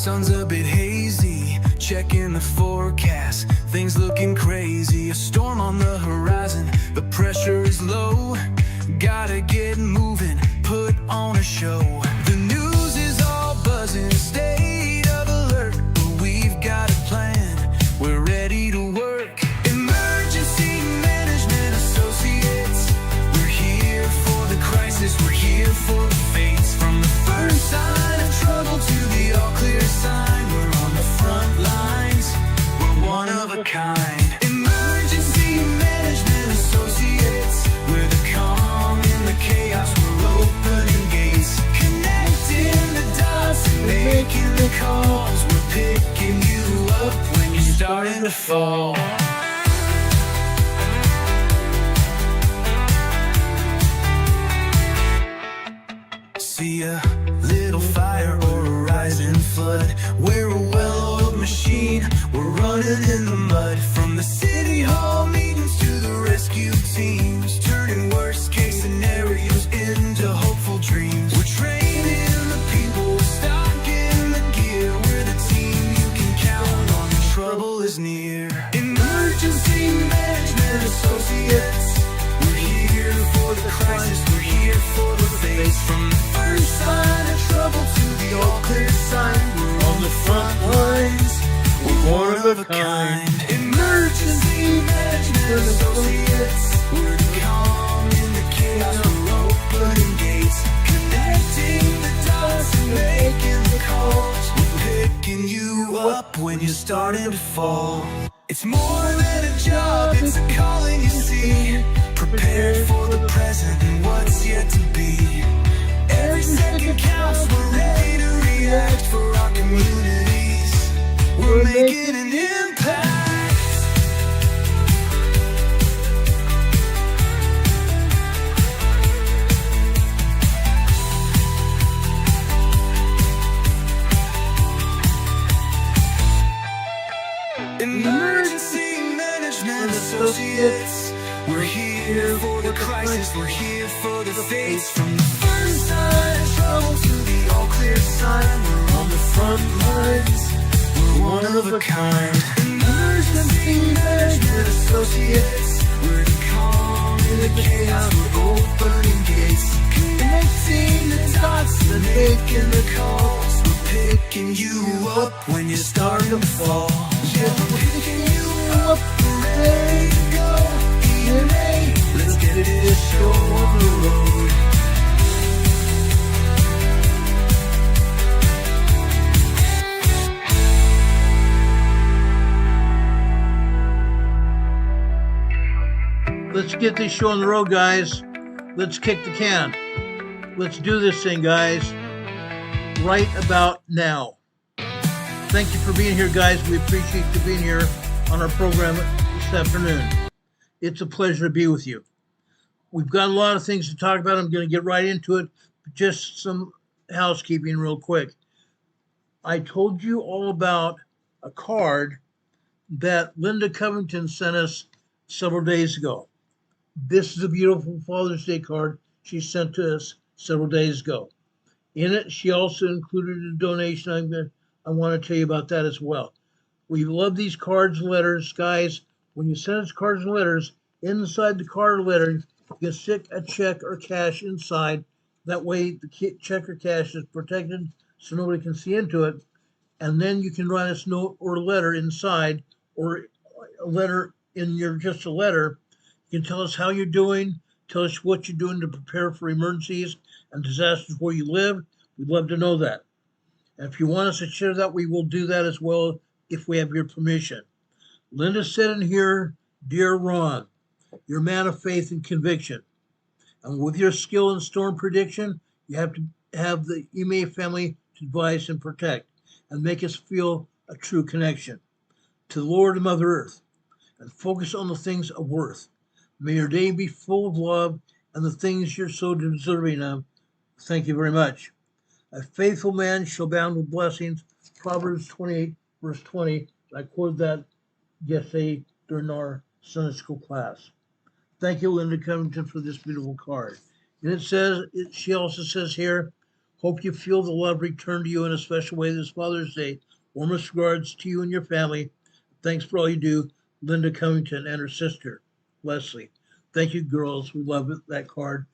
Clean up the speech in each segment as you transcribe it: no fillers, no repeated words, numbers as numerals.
sun's a bit hazy, checking the forecast, things looking crazy. A storm on the horizon, the pressure is low. Gotta get moving, put on a show. The news is all buzzing, state of alert, but we've got a plan, we're ready to work. Emergency Management Associates, we're here for the crisis, we're here for the fates. From the first sign of trouble to the all clear sign, we're on the front lines, we're one of a kind. Emergency Management Associates, we're the calm in the chaos, we're opening gates, connecting the dots and making the calls. We're picking you up when you're starting to fall. See a little fire or a rising flood, we're a well-oiled machine, we're running in the mud. From the city hall meetings to the rescue teams, turning worst case scenarios into hopeful dreams. We're training the people, we're stocking the gear, we're the team you can count on when trouble is near. Emergency Management Associates, we're here for the crisis, we're here for the face. From the first sign of trouble to the all clear sign, we're on the front lines, we're one of a kind. Emergency Management Associates, we're the calm in the chaos, we're opening gates, connecting the dots and making the calls. We're picking you up when you're starting to fall. It's more than a job, it's a calling, you see. Prepared for the present and what's yet to be. Every second counts, we're ready to react for our communities. We're making an impact. Emergency Management Associates, we're here for the crisis, we're here for the fates. From the first sign of trouble to the all clear sign, we're on the front lines, we're one of a kind. Emergency Management Associates, we're the calm in the chaos, we're opening gates, connecting the dots and making the calls. We're picking you up when you're starting to fall. Yeah, we're picking you up, we're ready to go. EMA, let's get this show on the road. Let's get this show on the road, guys. Let's kick the can. Let's do this thing, guys, right about now. Thank you for being here, guys. We appreciate you being here on our program this afternoon. It's a pleasure to be with you. We've got a lot of things to talk about. I'm going to get right into it. Just some housekeeping real quick. I told you all about a card that Linda Covington sent us several days ago. This is a beautiful Father's Day card she sent to us several days ago. In it, she also included a donation. I want to tell you about that as well. We love these cards and letters, guys. When you send us cards and letters, inside the card or letter, you can stick a check or cash inside. That way, the check or cash is protected so nobody can see into it. And then you can write us a note or a letter inside, or a letter in your just a letter. You can tell us how you're doing, tell us what you're doing to prepare for emergencies and disasters where you live. We'd love to know that. And if you want us to share that, we will do that as well if we have your permission. Linda said in here, "Dear Ron, you're a man of faith and conviction. And with your skill in storm prediction, you have to have the EMA family to advise and protect and make us feel a true connection to the Lord and Mother Earth and focus on the things of worth. May your day be full of love and the things you're so deserving of. Thank you very much. A faithful man shall abound with blessings." Proverbs 28, verse 20. I quoted that yesterday during our Sunday school class. Thank you, Linda Covington, for this beautiful card. And she also says here, Hope you feel the love return to you in a special way this Father's Day. Warmest regards to you and your family. Thanks for all you do, Linda Covington and her sister, Leslie. Thank you, girls. We love it, that card.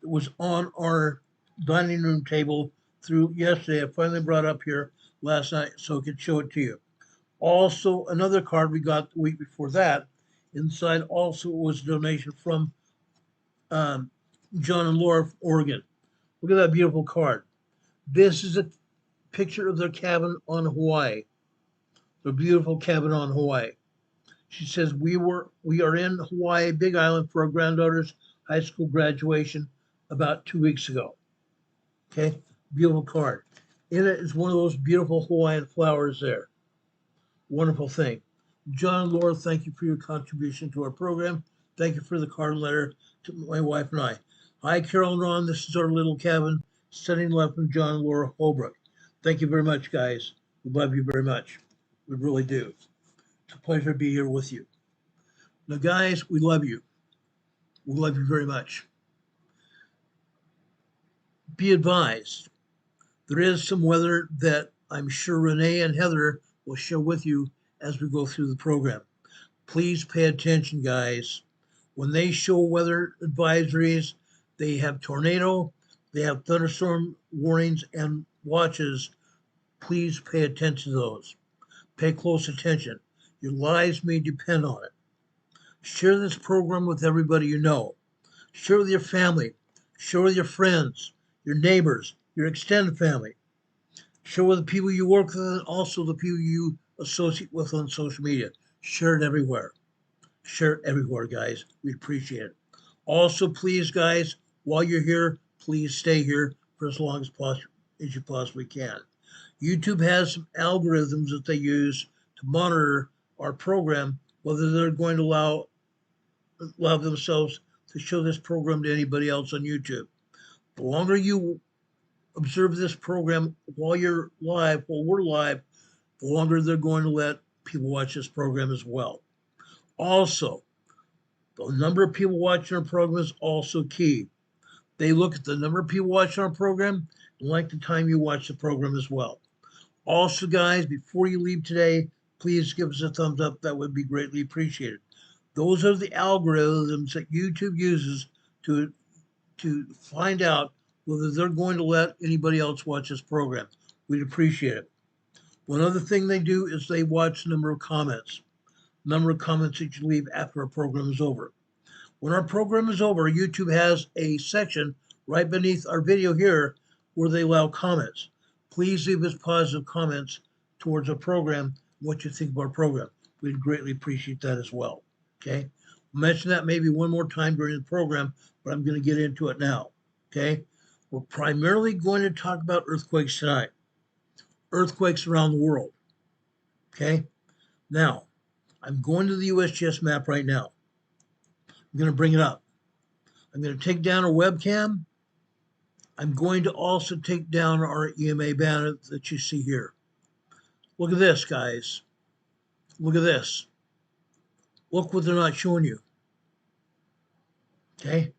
It was on our dining room table through yesterday. I finally brought it up here last night so I could show it to you. Also, another card we got the week before that. Inside also was a donation from um, John and Laura from Oregon. Look at that beautiful card. This is a picture of their cabin on Hawaii. Their beautiful cabin on Hawaii. She says we are in Hawaii, Big Island, for our granddaughter's high school graduation about 2 weeks ago. Okay, beautiful card. In it is one of those beautiful Hawaiian flowers there. Wonderful thing. John and Laura, thank you for your contribution to our program. Thank you for the card letter to my wife and I. Hi, Carol and Ron. This is our little cabin, sending love from John and Laura Holbrook. Thank you very much, guys. We love you very much. We really do. It's a pleasure to be here with you. Now, guys, we love you. We love you very much. Be advised, there is some weather that I'm sure Renee and Heather will share with you as we go through the program. Please pay attention, guys. When they show weather advisories, they have tornado, they have thunderstorm warnings and watches. Please pay attention to those. Pay close attention. Your lives may depend on it. Share this program with everybody you know. Share with your family. Share with your friends, your neighbors, your extended family. Share with the people you work with and also the people you associate with on social media. Share it everywhere. Share it everywhere, guys. We appreciate it. Also, please, guys, while you're here, please stay here for as long as you possibly can. YouTube has some algorithms that they use to monitor our program, whether they're going to allow themselves to show this program to anybody else on YouTube. The longer you observe this program while we're live, the longer they're going to let people watch this program as well. Also, the number of people watching our program is also key. They look at the number of people watching our program and like the time you watch the program as well. Also, guys, before you leave today, please give us a thumbs up. That would be greatly appreciated. Those are the algorithms that YouTube uses to find out whether they're going to let anybody else watch this program. We'd appreciate it. One other thing they do is they watch the number of comments that you leave after our program is over. When our program is over, YouTube has a section right beneath our video here where they allow comments. Please leave us positive comments towards our program, what you think of our program. We'd greatly appreciate that as well. Okay? I'll mention that maybe one more time during the program, but I'm going to get into it now. Okay? We're primarily going to talk about earthquakes tonight. Earthquakes around the world. Okay? Now, I'm going to the USGS map right now. I'm going to bring it up. I'm going to take down our webcam. I'm going to also take down our EMA banner that you see here. Look at this, guys. Look at this. Look what they're not showing you. Okay?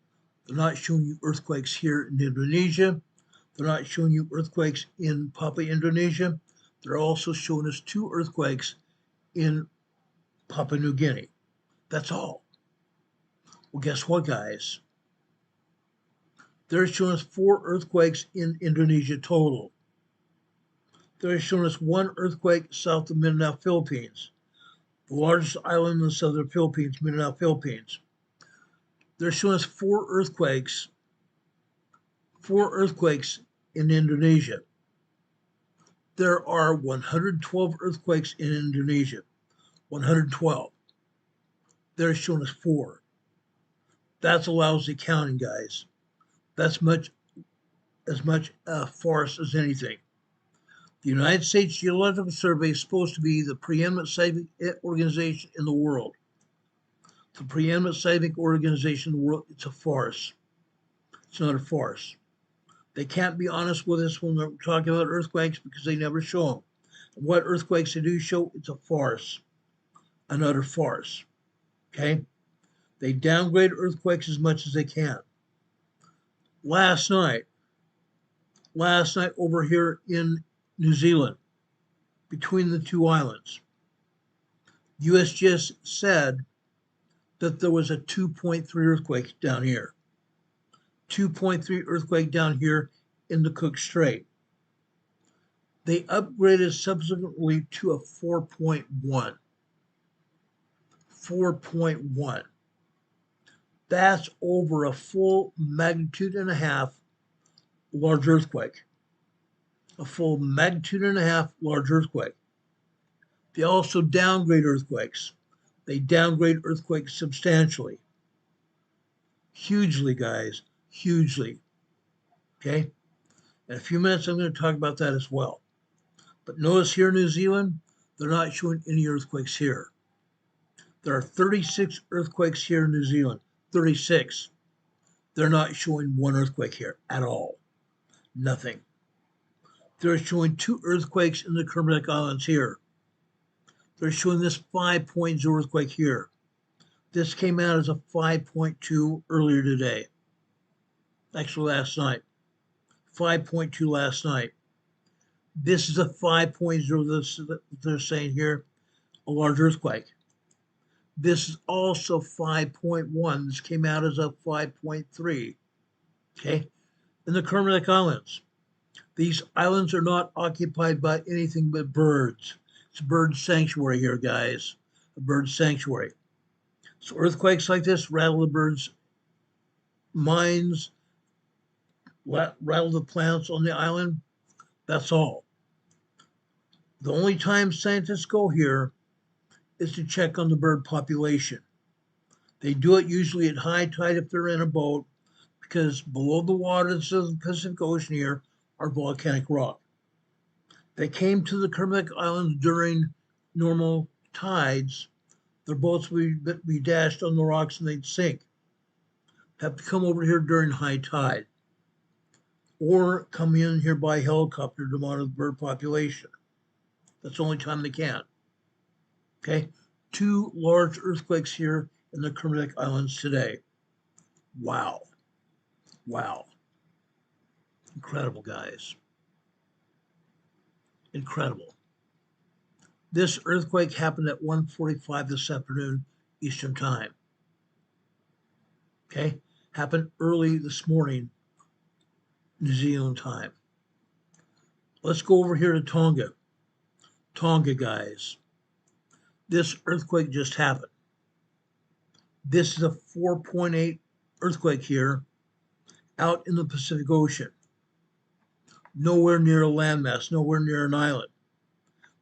They're not showing you earthquakes here in Indonesia. They're not showing you earthquakes in Papua, Indonesia. They're also showing us 2 earthquakes in Papua New Guinea. That's all. Well, guess what, guys? They're showing us 4 earthquakes in Indonesia total. They're showing us 1 earthquake south of Mindanao, Philippines, the largest island in the southern Philippines, Mindanao, Philippines. They're showing us 4 earthquakes in Indonesia. There are 112 earthquakes in Indonesia. 112. They're showing us 4. That's a lousy counting, guys. That's as much a farce as anything. The United States Geological Survey is supposed to be the preeminent seismic organization in the world. The preeminent seismic organization in the world, it's a farce. It's not a farce. They can't be honest with us when they're talking about earthquakes because they never show them. And what earthquakes they do show, it's a farce. An utter farce. Okay? They downgrade earthquakes as much as they can. Last night, last night over here in New Zealand, between the two islands. USGS said that there was a 2.3 earthquake down here. 2.3 earthquake down here in the Cook Strait. They upgraded subsequently to a 4.1. 4.1. That's over a full magnitude and a half large earthquake. A full magnitude and a half large earthquake. They also downgrade earthquakes. They downgrade earthquakes substantially. Hugely, guys. Hugely. Okay? In a few minutes, I'm going to talk about that as well. But notice here in New Zealand, they're not showing any earthquakes here. There are 36 earthquakes here in New Zealand. 36. They're not showing one earthquake here at all. Nothing. They're showing 2 earthquakes in the Kermadec Islands here. They're showing this 5.0 earthquake here. This came out as a 5.2 earlier today. Actually, last night. 5.2 last night. This is a 5.0 that they're saying here, a large earthquake. This is also 5.1. This came out as a 5.3. Okay? In the Kermadec Islands. These islands are not occupied by anything but birds. It's a bird sanctuary here, guys. A bird sanctuary. So earthquakes like this rattle the birds' minds, rattle the plants on the island. That's all. The only time scientists go here is to check on the bird population. They do it usually at high tide if they're in a boat, because below the waters of the Pacific Ocean here are volcanic rock. They came to the Kermadec Islands during normal tides. Their boats would be dashed on the rocks and they'd sink. Have to come over here during high tide, or come in here by helicopter to monitor the bird population. That's the only time they can. Okay, 2 large earthquakes here in the Kermadec Islands today. Wow. Wow. Incredible, guys. Incredible. This earthquake happened at 1:45 this afternoon, Eastern Time. Okay, happened early this morning, New Zealand time. Let's go over here to Tonga. Tonga, guys. This earthquake just happened. This is a 4.8 earthquake here out in the Pacific Ocean. Nowhere near a landmass, nowhere near an island.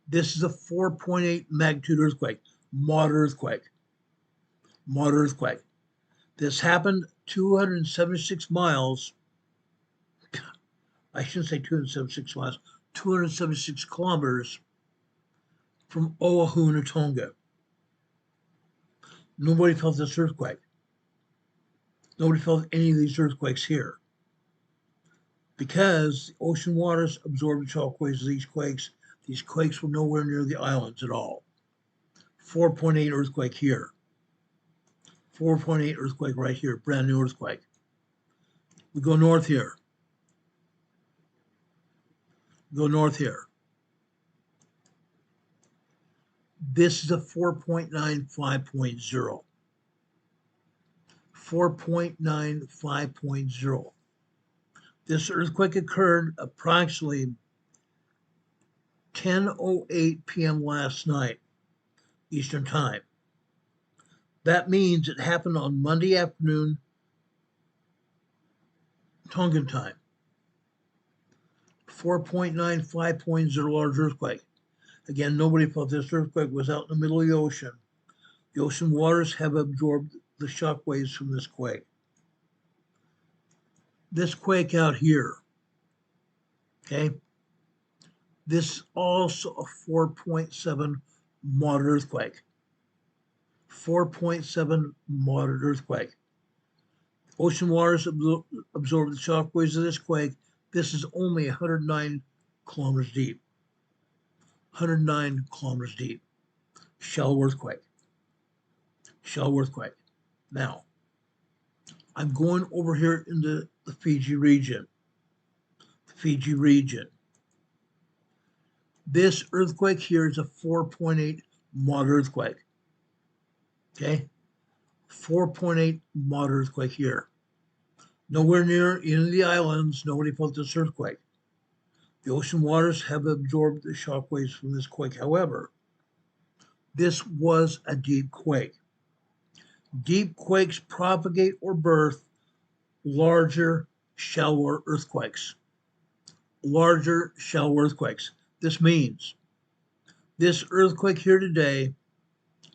This is a 4.8 magnitude earthquake, moderate earthquake. Moderate earthquake. This happened 276 miles. I shouldn't say 276 miles, 276 kilometers from Oahu to Tonga. Nobody felt this earthquake. Nobody felt any of these earthquakes here, because the ocean waters absorb the shock waves of these quakes. These quakes were nowhere near the islands at all. 4.8 earthquake here. 4.8 earthquake right here, brand new earthquake. We go north here. Go north here. This is a 4.9 5.0. 4.9 5.0. This earthquake occurred approximately 10:08 p.m. last night, Eastern Time. That means it happened on Monday afternoon, Tongan time. 4.9 5.0 large earthquake. Again, nobody felt this earthquake. Was out in the middle of the ocean. The ocean waters have absorbed the shock waves from this quake. This quake out here, okay, this is also a 4.7 moderate earthquake. 4.7 moderate earthquake. Ocean waters absorb the shock waves of this quake. This is only 109 kilometers deep. 109 kilometers deep. Shallow earthquake. Shallow earthquake. Now, I'm going over here into the Fiji region. The Fiji region. This earthquake here is a 4.8 moderate earthquake. Okay? 4.8 moderate earthquake here. Nowhere near any of the islands, nobody felt this earthquake. The ocean waters have absorbed the shock waves from this quake. However, this was a deep quake. Deep quakes propagate or birth larger, shallower earthquakes. Larger, shallower earthquakes. This means this earthquake here today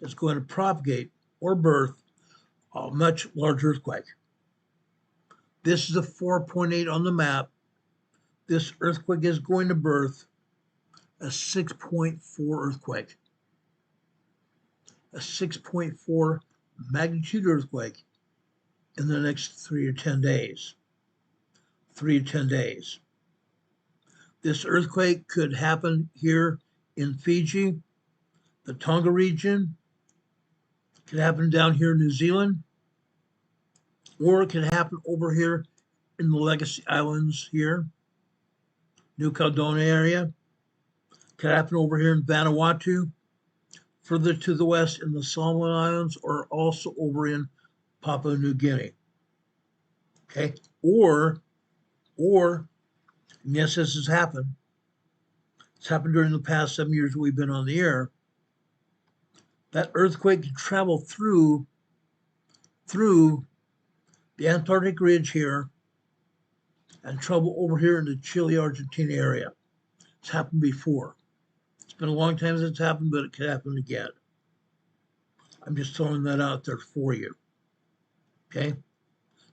is going to propagate or birth a much larger earthquake. This is a 4.8 on the map. This earthquake is going to birth a 6.4 earthquake. A 6.4 magnitude earthquake in the next 3 or 10 days. 3 to 10 days. This earthquake could happen here in Fiji, the Tonga region. It could happen down here in New Zealand, or it could happen over here in the Legacy Islands here, New Caledonia area. It could happen over here in Vanuatu, further to the west in the Solomon Islands, or also over in Papua New Guinea. Okay, or, and yes, this has happened. It's happened during the past 7 years we've been on the air. That earthquake could travel through the Antarctic ridge here and travel over here in the Chile, Argentina area. It's happened before. It's been a long time since it's happened, but it could happen again. I'm just throwing that out there for you. Okay?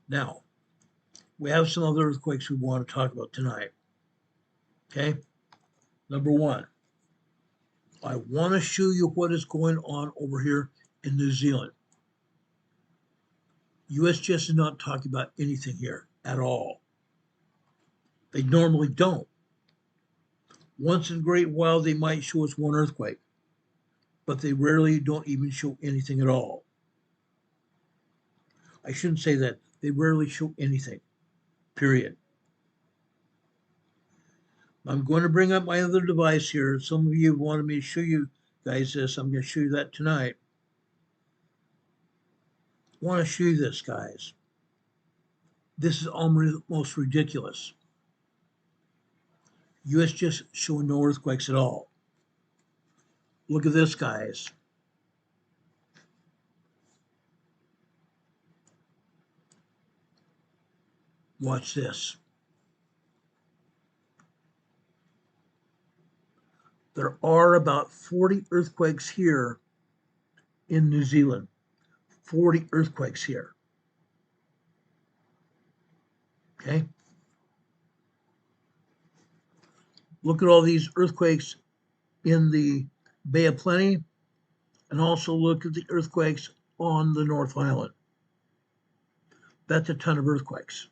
Now, we have some other earthquakes we want to talk about tonight. Okay? Number one, I want to show you what is going on over here in New Zealand. USGS is not talking about anything here at all. They normally don't. Once in a great while, they might show us one earthquake, but they rarely don't even show anything at all. I shouldn't say that. They rarely show anything, period. I'm going to bring up my other device here. Some of you wanted me to show you guys this. I'm going to show you that tonight. I want to show you this, guys. This is almost ridiculous. USGS showing no earthquakes at all. Look at this, guys. Watch this. There are about 40 earthquakes here in New Zealand. 40 earthquakes here. Okay? Look at all these earthquakes in the Bay of Plenty, and also look at the earthquakes on the North Island. That's a ton of earthquakes.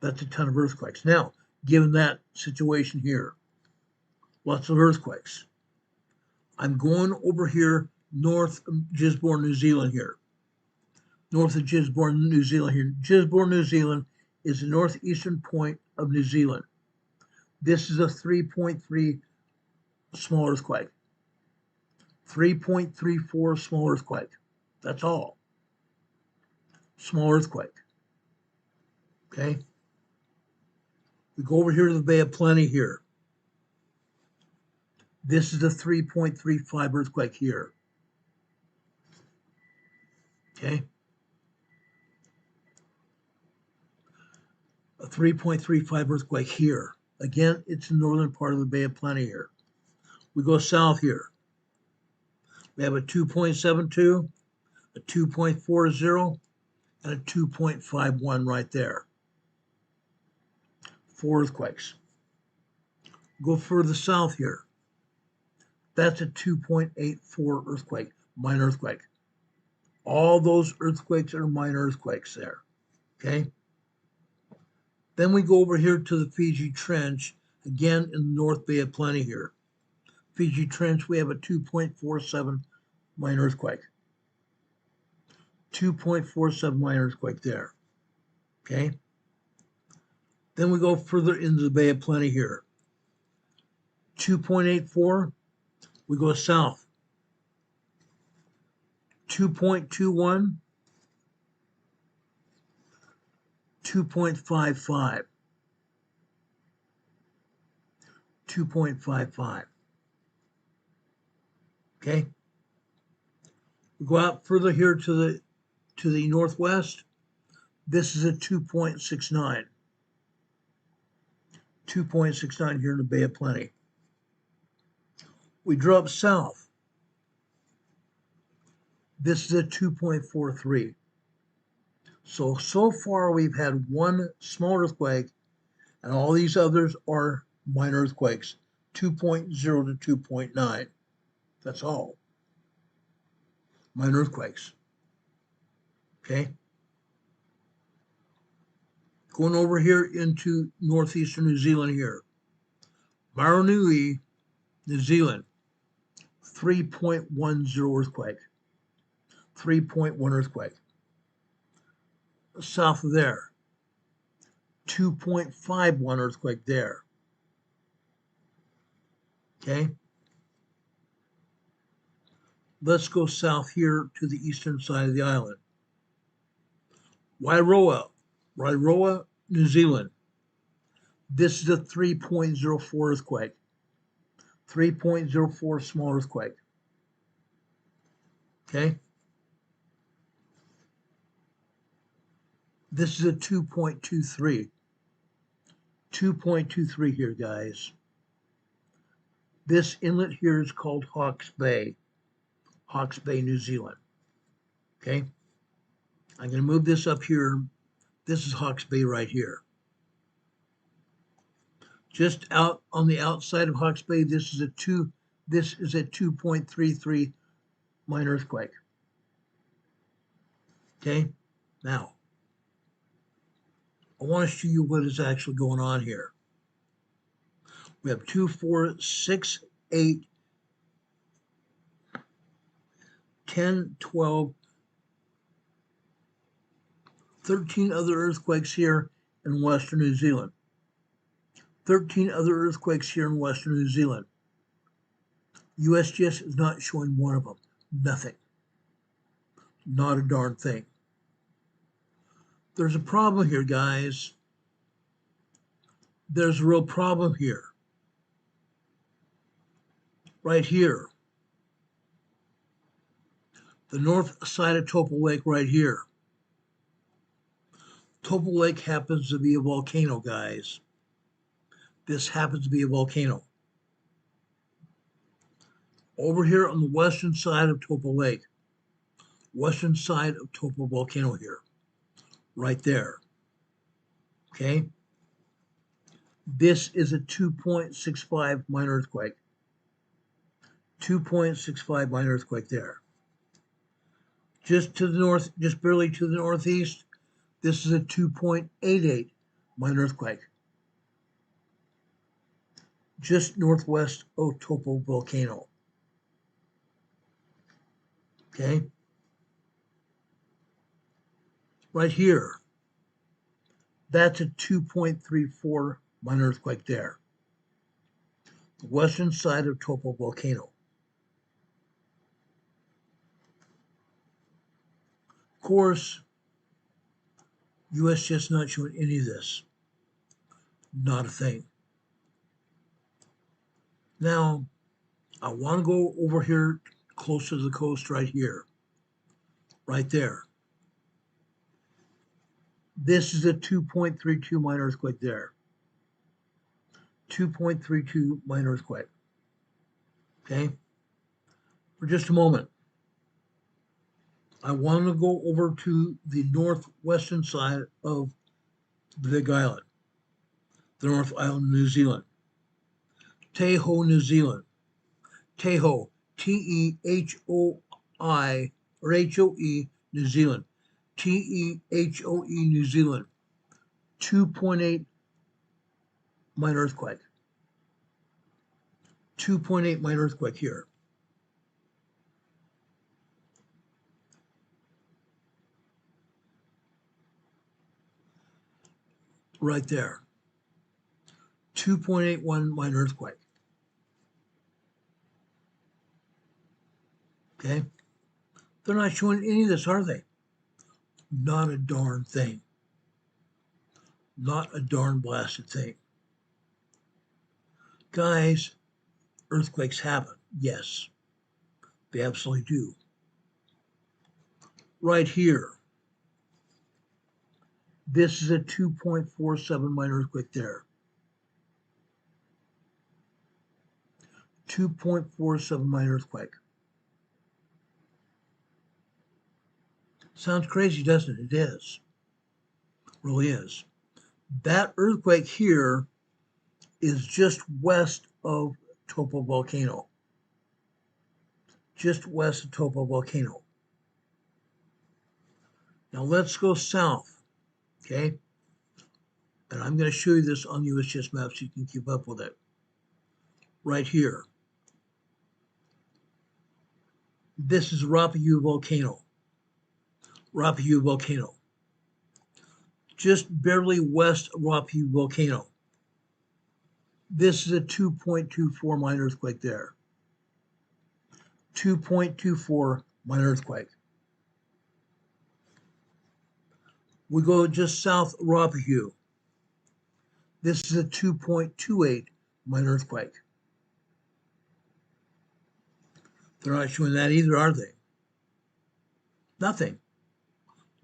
That's a ton of earthquakes. Now, given that situation here, lots of earthquakes. I'm going over here north of Gisborne, New Zealand here. North of Gisborne, New Zealand here. Gisborne, New Zealand is the northeastern point of New Zealand. This is a 3.3 small earthquake. 3.34 small earthquake. That's all. Small earthquake. Okay? We go over here to the Bay of Plenty here. This is a 3.35 earthquake here. Okay? A 3.35 earthquake here. Again, it's the northern part of the Bay of Plenty here. We go south here. We have a 2.72, a 2.40, and a 2.51 right there. 4 earthquakes. Go further south here. That's a 2.84 earthquake, minor earthquake. All those earthquakes are minor earthquakes there. Okay? Then we go over here to the Fiji Trench, again in the North Bay of Plenty here. Fiji Trench, we have a 2.47 minor earthquake. 2.47 minor earthquake there. Okay? Then we go further into the Bay of Plenty here. 2.84, we go south. 2.21, 2.55, 2.55. Okay. We go out further here to the northwest. This is a 2.69. 2.69 here in the Bay of Plenty. We drop south. This is a 2.43. So far we've had one small earthquake, and all these others are minor earthquakes, 2.0 to 2.9. That's all. Minor earthquakes. Okay. Going over here into northeastern New Zealand here. Maranui, New Zealand, 3.10 earthquake. 3.1 earthquake. South of there, 2.51 earthquake there. Okay. Let's go south here to the eastern side of the island. Wairoa, New Zealand. This is a 3.04 earthquake. 3.04 small earthquake. Okay. This is a 2.23. 2.23 here, guys. This inlet here is called Hawke's Bay. Hawke's Bay, New Zealand. Okay. I'm going to move this up here. This is Hawke's Bay right here. Just out on the outside of Hawke's Bay, this is a 2.33 minor earthquake. Okay. Now, I want to show you what is actually going on here. We have 2, 4, 6, 8, 10, 12, 13 other earthquakes here in Western New Zealand. 13 other earthquakes here in Western New Zealand. USGS is not showing one of them. Nothing. Not a darn thing. There's a problem here, guys. There's a real problem here. Right here. The north side of Taupo Lake right here. Taupo Lake happens to be a volcano, guys. This happens to be a volcano. Over here on the western side of Taupo Lake. Western side of Taupo volcano here. Right there. Okay. This is a 2.65 minor earthquake. 2.65 minor earthquake there. Just to the north, just barely to the northeast, this is a 2.88 minor earthquake. Just northwest of Taupo volcano. Okay. Right here, that's a 2.34 minor earthquake there. The western side of Taupo volcano. Of course, USGS not showing any of this. Not a thing. Now, I want to go over here closer to the coast right here. Right there. This is a 2.32 minor earthquake there. 2.32 minor earthquake. Okay. For just a moment, I want to go over to the northwestern side of the Big Island, the North Island, New Zealand. Teho, New Zealand. Teho, T-E-H-O-I, or H-O-E, New Zealand. T-E-H-O-E, New Zealand. 2.8 minor earthquake. 2.8 minor earthquake here. Right there. 2.81 minor earthquake. Okay? They're not showing any of this, are they? Not a darn thing. Not a darn blasted thing. Guys, earthquakes happen. Yes, they absolutely do. Right here, this is a 2.47 minor earthquake there. 2.47 minor earthquake. Sounds crazy, doesn't it? It is. Really is. That earthquake here is just west of Topo Volcano. Just west of Topo Volcano. Now let's go south, okay? And I'm going to show you this on USGS maps so you can keep up with it. Right here. This is Rapayu Volcano. Rapayu Volcano. Just barely west of Rapayu Volcano. This is a 2.24 minor earthquake there. 2.24 minor earthquake. We go just south of Rapayu. This is a 2.28 minor earthquake. They're not showing that either, are they? Nothing.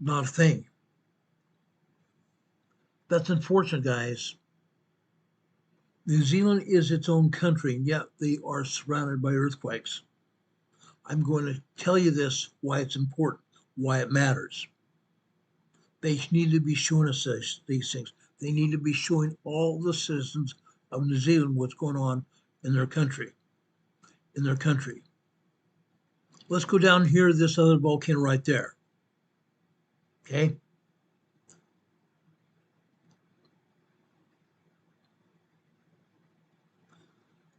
Not a thing. That's unfortunate, guys. New Zealand is its own country, and yet they are surrounded by earthquakes. I'm going to tell you this, why it's important, why it matters. They need to be showing us these things. They need to be showing all the citizens of New Zealand what's going on in their country. In their country. Let's go down here to this other volcano right there. Okay?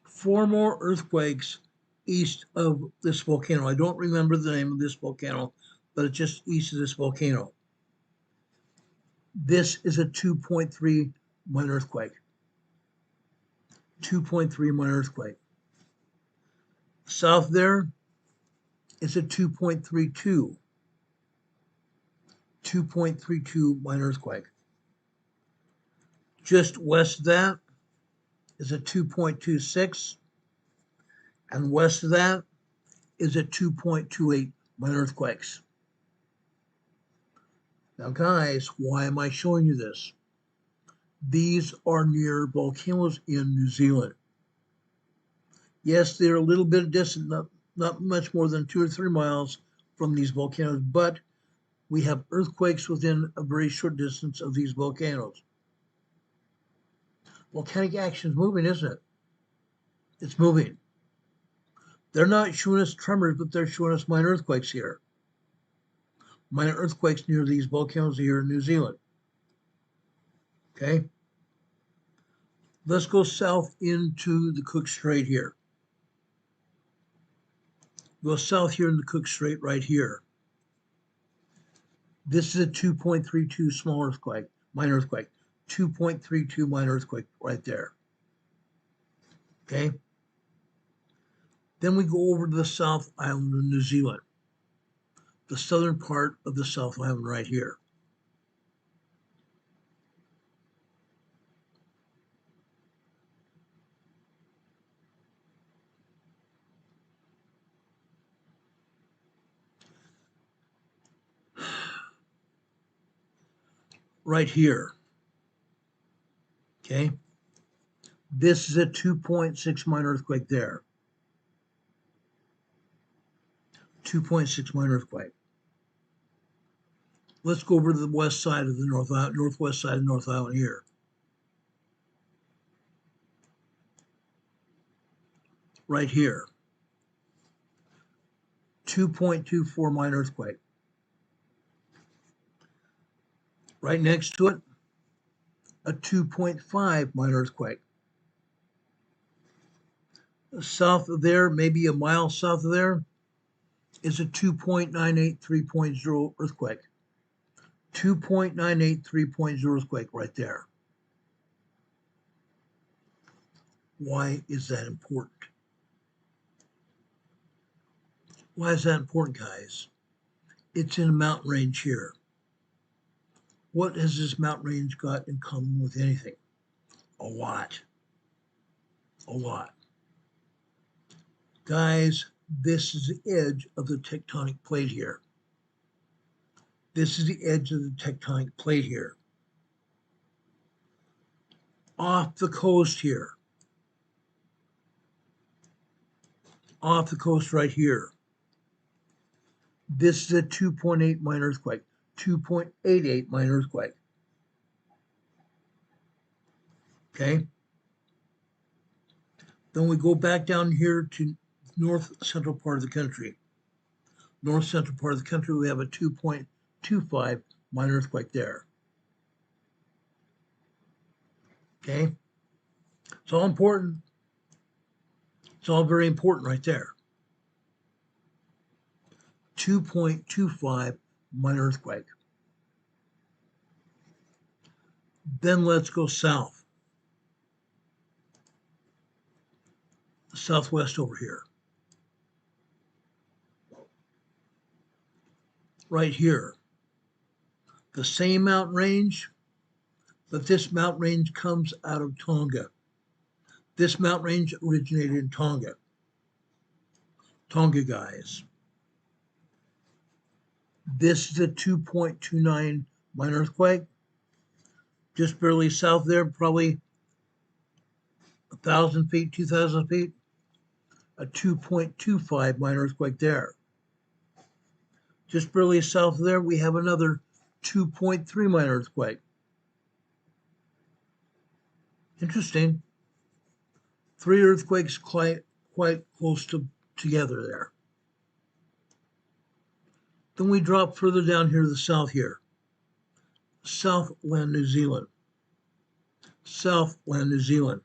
Four more earthquakes east of this volcano. I don't remember the name of this volcano, but it's just east of this volcano. This is a 2.3 minor earthquake. 2.3 minor earthquake. South there is a 2.32. 2.32 minor earthquake. Just west of that is a 2.26, and west of that is a 2.28 minor earthquakes. Now, guys, why am I showing you this? These are near volcanoes in New Zealand. Yes, they're a little bit distant, not much more than 2 or 3 miles from these volcanoes, but we have earthquakes within a very short distance of these volcanoes. Volcanic action is moving, isn't it? It's moving. They're not showing us tremors, but they're showing us minor earthquakes here. Minor earthquakes near these volcanoes here in New Zealand. Okay? Let's go south into the Cook Strait here. Go south here in the Cook Strait right here. This is a 2.32 small earthquake, minor earthquake. 2.32 minor earthquake right there. Okay? Then we go over to the South Island of New Zealand. The southern part of the South Island right here. Right here. Okay? This is a 2.6 minor earthquake there. 2.6 minor earthquake. Let's go over to the west side of the northwest side of North Island here. Right here. 2.24 minor earthquake. Right next to it, a 2.5 minor earthquake. South of there, maybe a mile south of there, is a 2.98 3.0 earthquake. 2.98 3.0 earthquake right there. Why is that important? Why is that important, guys? It's in a mountain range here. What has this mountain range got in common with anything? A lot. A lot. Guys, this is the edge of the tectonic plate here. This is the edge of the tectonic plate here. Off the coast here. Off the coast right here. This is a 2.8 minor earthquake. 2.88 minor earthquake. Okay. Then we go back down here to north central part of the country. North central part of the country, we have a 2.25 minor earthquake there. Okay. It's all important. It's all very important right there. 2.25 minor earthquake. Then let's go south. Southwest over here. Right here. The same mountain range, but this mountain range comes out of Tonga. This mountain range originated in Tonga. Tonga, guys. This is a 2.29 minor earthquake. Just barely south there, probably 1,000 feet, 2,000 feet. A 2.25 minor earthquake there. Just barely south of there, we have another 2.3 minor earthquake. Interesting. 3 earthquakes quite close together there. Then we drop further down here to the south here. Southland, New Zealand. Southland, New Zealand.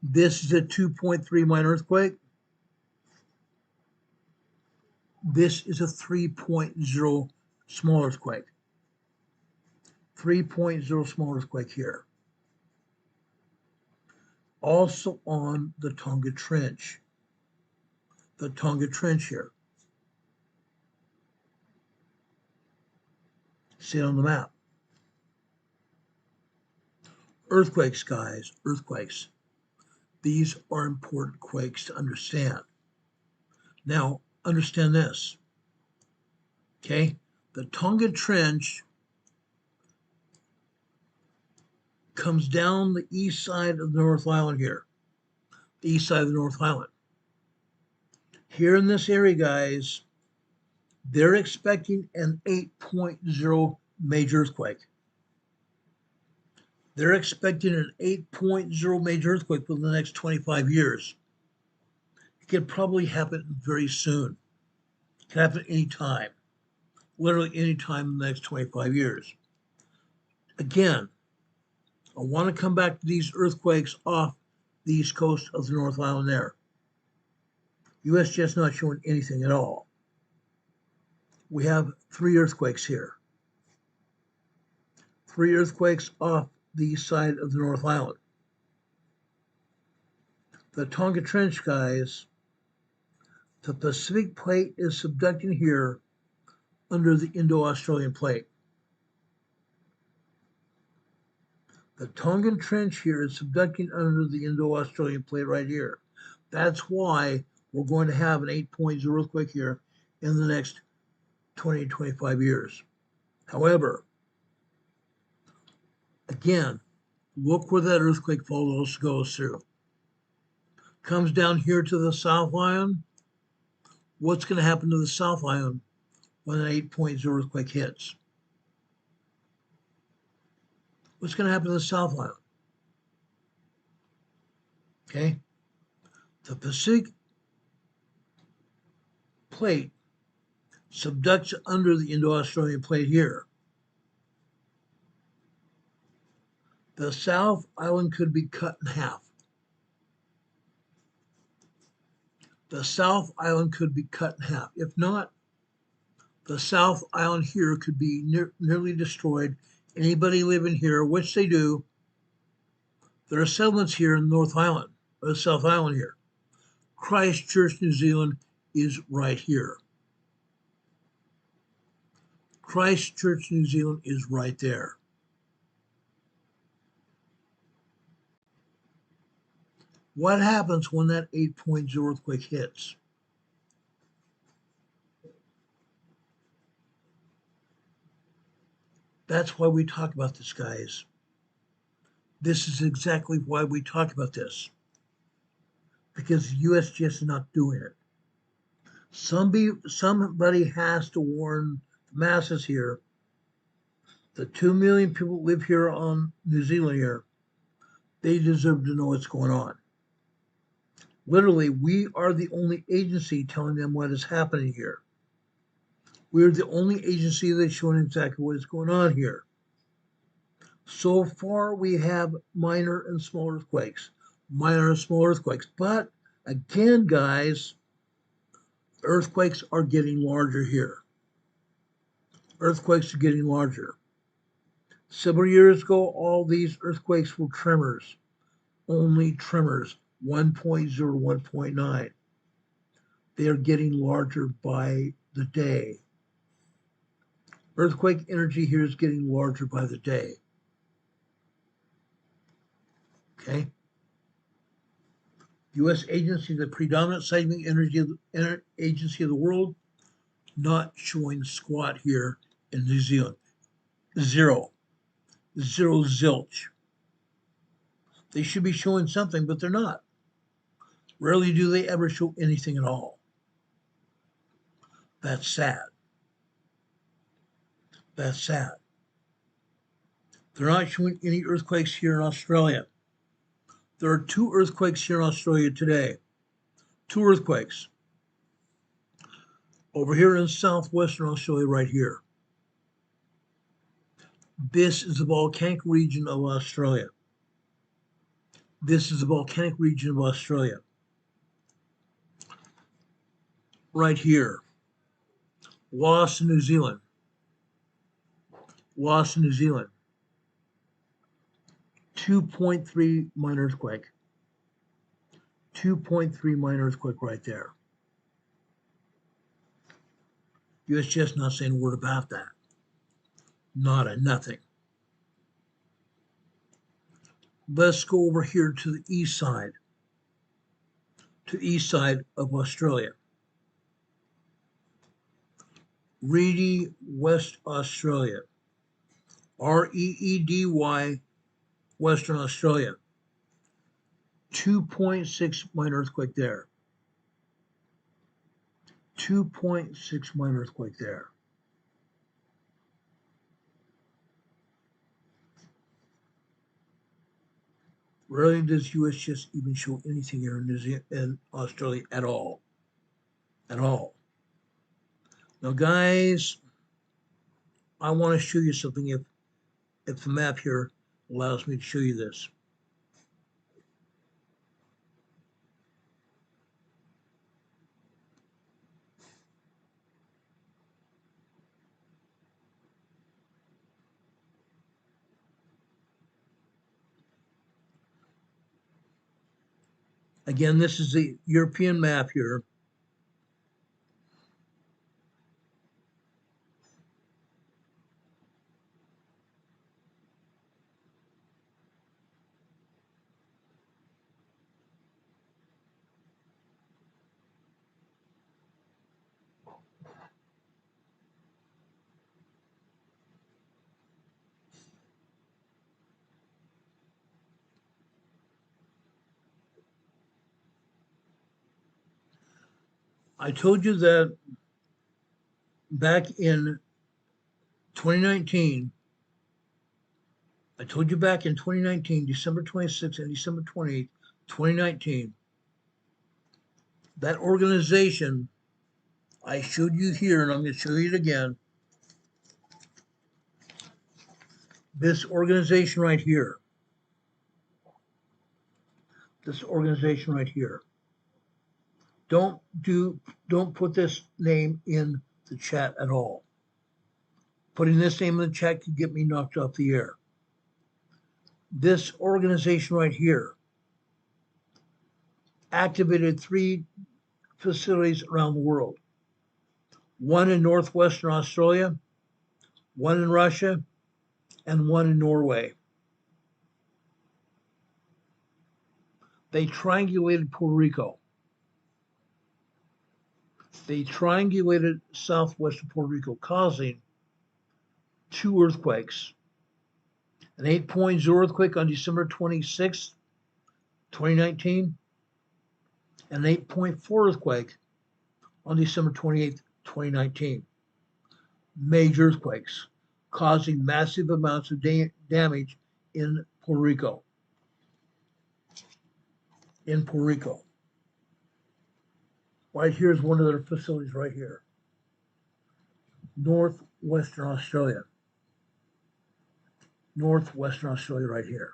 This is a 2.3 minor earthquake. This is a 3.0 small earthquake. 3.0 small earthquake here. Also on the Tonga Trench. The Tonga Trench here. See it on the map. Earthquakes, guys, earthquakes. These are important quakes to understand. Now, understand this. Okay? The Tonga Trench comes down the east side of the North Island here. The east side of the North Island. Here in this area, guys, they're expecting an 8.0 major earthquake. They're expecting an 8.0 major earthquake within the next 25 years. It could probably happen very soon. It could happen any time. Literally any time in the next 25 years. Again, I want to come back to these earthquakes off the east coast of the North Island there. USGS not showing anything at all. We have 3 earthquakes here. 3 earthquakes off the east side of the North Island. The Tonga Trench, guys, the Pacific Plate is subducting here under the Indo-Australian Plate. The Tongan Trench here is subducting under the Indo-Australian Plate right here. That's why we're going to have an 8.0 earthquake here in the next 20 to 25 years. However, again, look where that earthquake fault goes through. Comes down here to the South Island. What's going to happen to the South Island when an 8.0 earthquake hits? What's going to happen to the South Island? Okay. The Pacific Plate subducts under the Indo-Australian Plate here. The South Island could be cut in half. The South Island could be cut in half. If not, the South Island here could be nearly destroyed. Anybody living here, which they do, There are settlements here in North Island, or South Island here. Christchurch, New Zealand is right here. Christchurch, New Zealand is right there. What happens when that 8.0 earthquake hits? That's why we talk about this, guys. This is exactly why we talk about this. Because the USGS is not doing it. Somebody has to warn the masses here. The 2 million people who live here on New Zealand here, they deserve to know what's going on. Literally, we are the only agency telling them what is happening here. We're the only agency that's showing exactly what is going on here. So far, we have minor and small earthquakes. But again, guys, earthquakes are getting larger here. Earthquakes are getting larger. Several years ago, all these earthquakes were tremors, only tremors, 1.0, 1.9. They are getting larger by the day. Earthquake energy here is getting larger by the day. Okay? U.S. agency, the predominant seismic energy agency of the world, not showing squat here in New Zealand. Zero, zilch. They should be showing something, but they're not. Rarely do they ever show anything at all. That's sad. That's sad. They're not showing any earthquakes here in Australia. There are 2 earthquakes here in Australia today. 2 earthquakes. Over here in southwestern Australia, right here. This is the volcanic region of Australia. This is the volcanic region of Australia. Right here. Wallaston, New Zealand. Wallaston, New Zealand. 2.3 minor earthquake. 2.3 minor earthquake right there. USGS not saying a word about that. Nothing. Let's go over here to the east side. To the east side of Australia. Reedy, West Australia. REEDY, Western Australia. 2.6 minor earthquake there. 2.6 minor earthquake there. Rarely does USGS even show anything here in New Zealand and Australia at all. At all. Now, guys, I want to show you something if the map here allows me to show you this. Again, this is the European map here. I told you that back in 2019, December 26th and December 28th, 2019, that organization I showed you here, and I'm going to show you it again. This organization right here. This organization right here. Don't put this name in the chat at all. Putting this name in the chat could get me knocked off the air. This organization right here activated 3 facilities around the world. One in northwestern Australia, one in Russia, and one in Norway. They triangulated Puerto Rico. They triangulated southwestern Puerto Rico, causing 2 earthquakes. An 8.0 earthquake on December 26, 2019, and an 8.4 earthquake on December 28, 2019. Major earthquakes causing massive amounts of damage in Puerto Rico. Right here is one of their facilities right here. Northwestern Australia right here.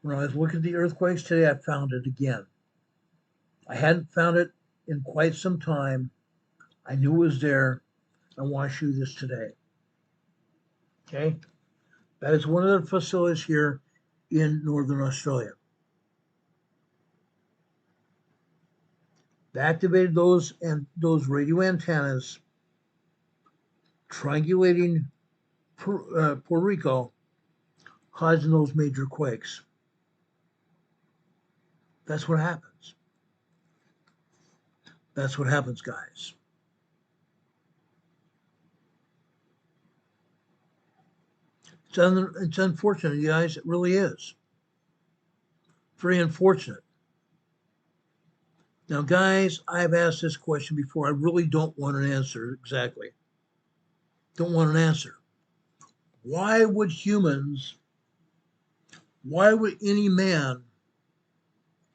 When I was looking at the earthquakes today, I found it again. I hadn't found it in quite some time. I knew it was there. I want to show you this today. Okay? That is one of the facilities here in Northern Australia. They activated those radio antennas, triangulating Puerto Rico, causing those major quakes. That's what happens. That's what happens, guys. It's unfortunate, you guys. It really is. Very unfortunate. Now, guys, I've asked this question before. I really don't want an answer exactly. Don't want an answer. Why would any man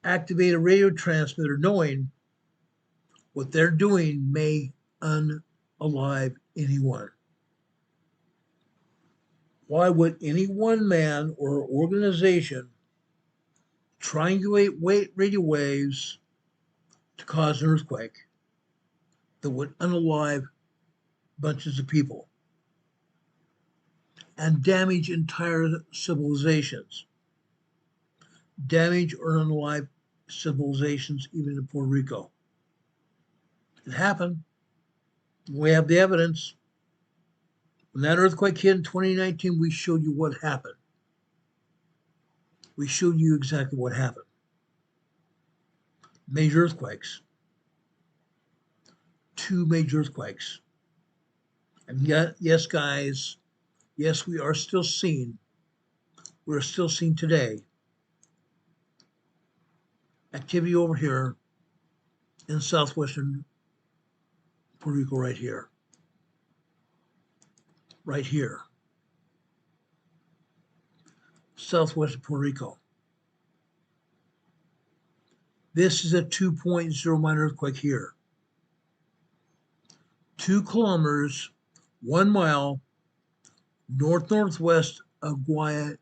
activate a radio transmitter knowing what they're doing may unalive anyone? Why would any one man or organization triangulate radio waves to cause an earthquake that would unalive bunches of people and damage entire civilizations? Damage or unalive civilizations, even in Puerto Rico. It happened. We have the evidence. When that earthquake hit in 2019, we showed you what happened. We showed you exactly what happened. Major earthquakes. 2 major earthquakes. And yet, yes, guys, yes, we're still seeing today activity over here in southwestern Puerto Rico right here. Right here. Southwestern Puerto Rico. This is a 2.0 minor earthquake here. 2 kilometers, 1 mile, northwest of Guayanilla,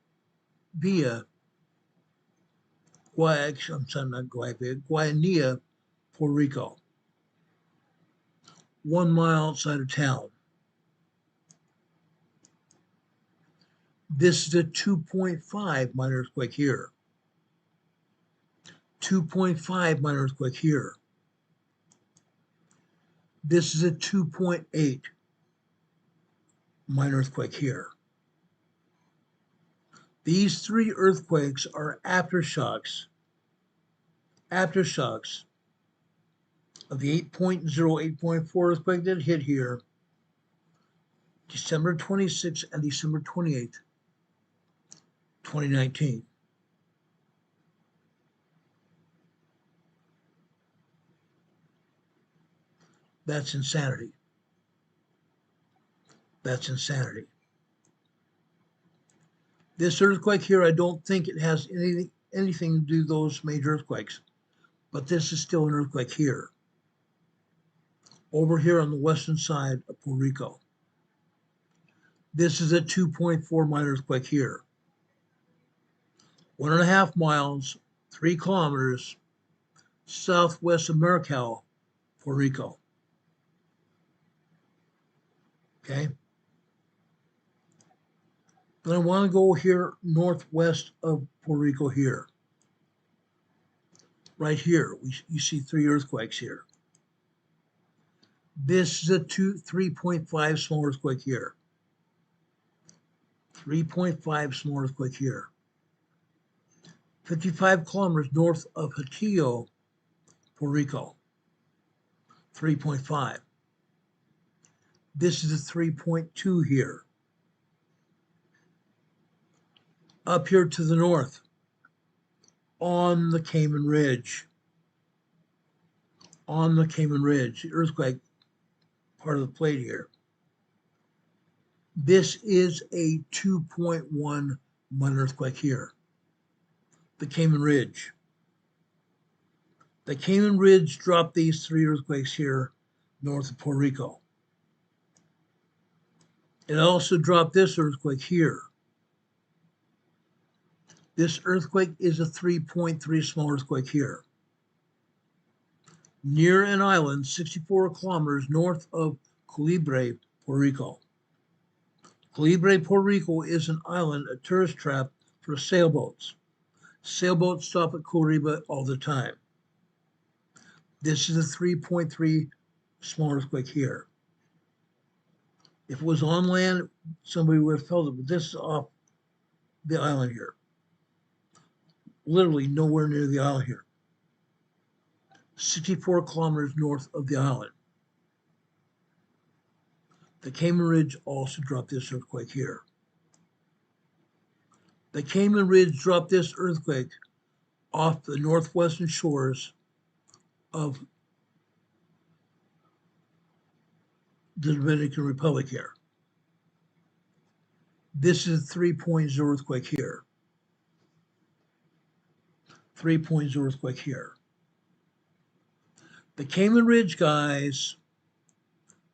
Puerto Rico. 1 mile outside of town. This is a 2.5 minor earthquake here. 2.5 minor earthquake here. This is a 2.8 minor earthquake here. These 3 earthquakes are aftershocks of the 8.0, 8.4 earthquake that hit here December 26th and December 28th, 2019. That's insanity. That's insanity. This earthquake here, I don't think it has anything to do with those major earthquakes, but this is still an earthquake here, over here on the western side of Puerto Rico. This is a 2.4 minor earthquake here. 1.5 miles, 3 kilometers, southwest of Maricao, Puerto Rico. Okay. Then I want to go here northwest of Puerto Rico here. Right here, you see 3 earthquakes here. This is a 3.5 small earthquake here. 3.5 small earthquake here. 55 kilometers north of Hatillo, Puerto Rico. 3.5. This is a 3.2 here. Up here to the north, on the Cayman Ridge. On the Cayman Ridge, the earthquake part of the plate here. This is a 2.1 earthquake here. The Cayman Ridge. The Cayman Ridge dropped these 3 earthquakes here north of Puerto Rico. It also dropped this earthquake here. This earthquake is a 3.3 small earthquake here. Near an island 64 kilometers north of Culibre, Puerto Rico. Culibre, Puerto Rico is an island, a tourist trap for sailboats. Sailboats stop at Culibre all the time. This is a 3.3 small earthquake here. If it was on land, somebody would have felt it, but this is off the island here. Literally nowhere near the island here. 64 kilometers north of the island. The Cayman Ridge also dropped this earthquake here. The Cayman Ridge dropped this earthquake off the northwestern shores of the Dominican Republic here. This is a 3.0 earthquake here. 3.0 earthquake here. The Cayman Ridge, guys,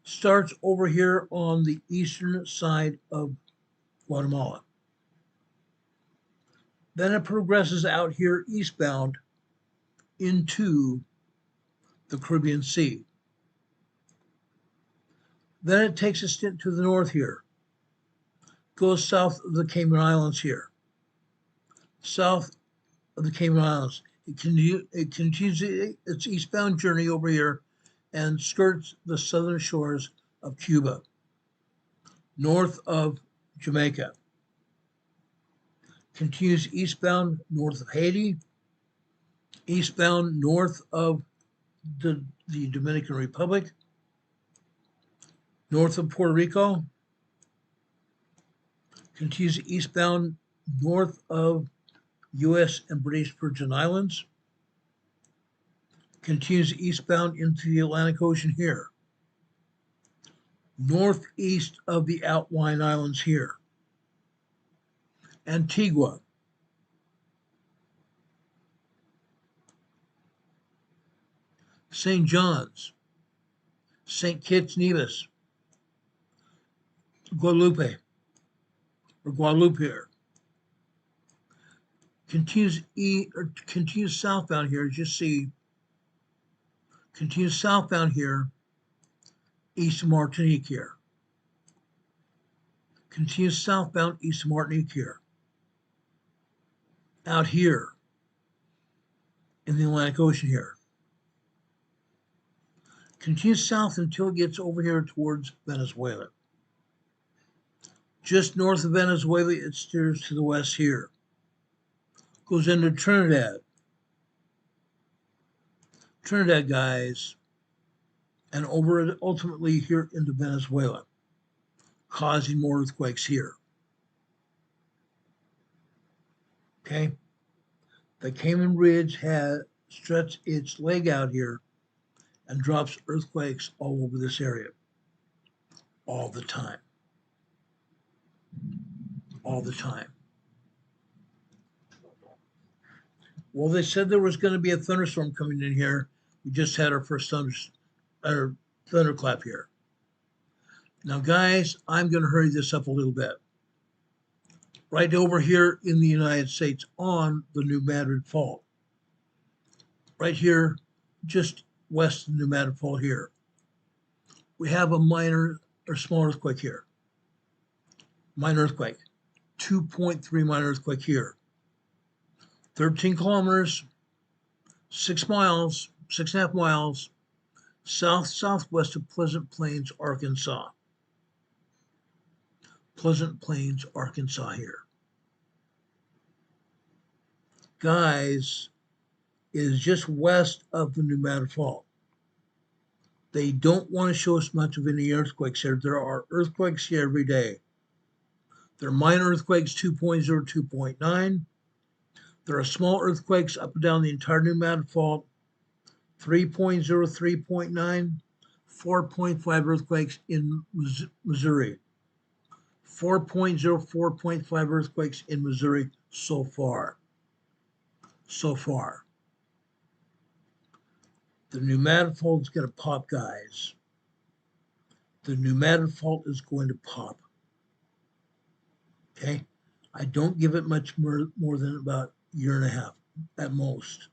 starts over here on the eastern side of Guatemala. Then it progresses out here eastbound into the Caribbean Sea. Then it takes a stint to the north here, goes south of the Cayman Islands here, south of the Cayman Islands. It continues its eastbound journey over here and skirts the southern shores of Cuba, north of Jamaica. Continues eastbound north of Haiti, eastbound north of the Dominican Republic, north of Puerto Rico, continues eastbound north of U.S. and British Virgin Islands, continues eastbound into the Atlantic Ocean here, northeast of the Outlying Islands here, Antigua, St. John's, St. Kitts Nevis, Guadalupe here. Continues southbound here, as you see. Continues southbound here, east of Martinique here. Continues southbound east of Martinique here. Out here in the Atlantic Ocean here. Continues south until it gets over here towards Venezuela. Just north of Venezuela, it steers to the west here. Goes into Trinidad. Trinidad, guys, and over ultimately here into Venezuela, causing more earthquakes here. Okay? The Cayman Ridge has stretched its leg out here and drops earthquakes all over this area all the time. All the time. Well, they said there was going to be a thunderstorm coming in here. We just had our first thunderclap here. Now, guys, I'm going to hurry this up a little bit. Right over here in the United States on the New Madrid Fault. Right here, just west of New Madrid Fault here. We have a minor or small earthquake here. Minor earthquake. 2.3 minor earthquake here. 13 kilometers, 6 miles, 6.5 miles, southwest of Pleasant Plains, Arkansas. Pleasant Plains, Arkansas here. Guys, it is just west of the Nevada Fault. They don't want to show us much of any earthquakes here. There are earthquakes here every day. There are minor earthquakes, 2.0, 2.9. There are small earthquakes up and down the entire Nevada Fault, 3.0, 3.9, 4.5 earthquakes in Missouri. 4.0, 4.5 earthquakes in Missouri so far. So far. The Nevada Fault is going to pop, guys. The Nevada Fault is going to pop. Okay? I don't give it much more than about a year and a half at most.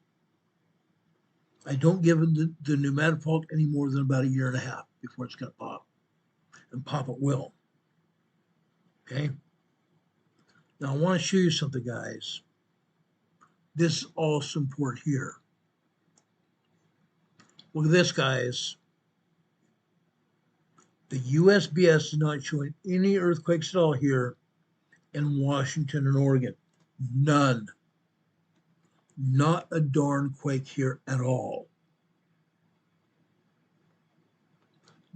I don't give the Nevada Fault any more than about a year and a half before it's going to pop. And pop it will. Okay? Now I want to show you something, guys. This is awesome port here. Look at this, guys. The USBS is not showing any earthquakes at all here in Washington and Oregon. None. Not a darn quake here at all.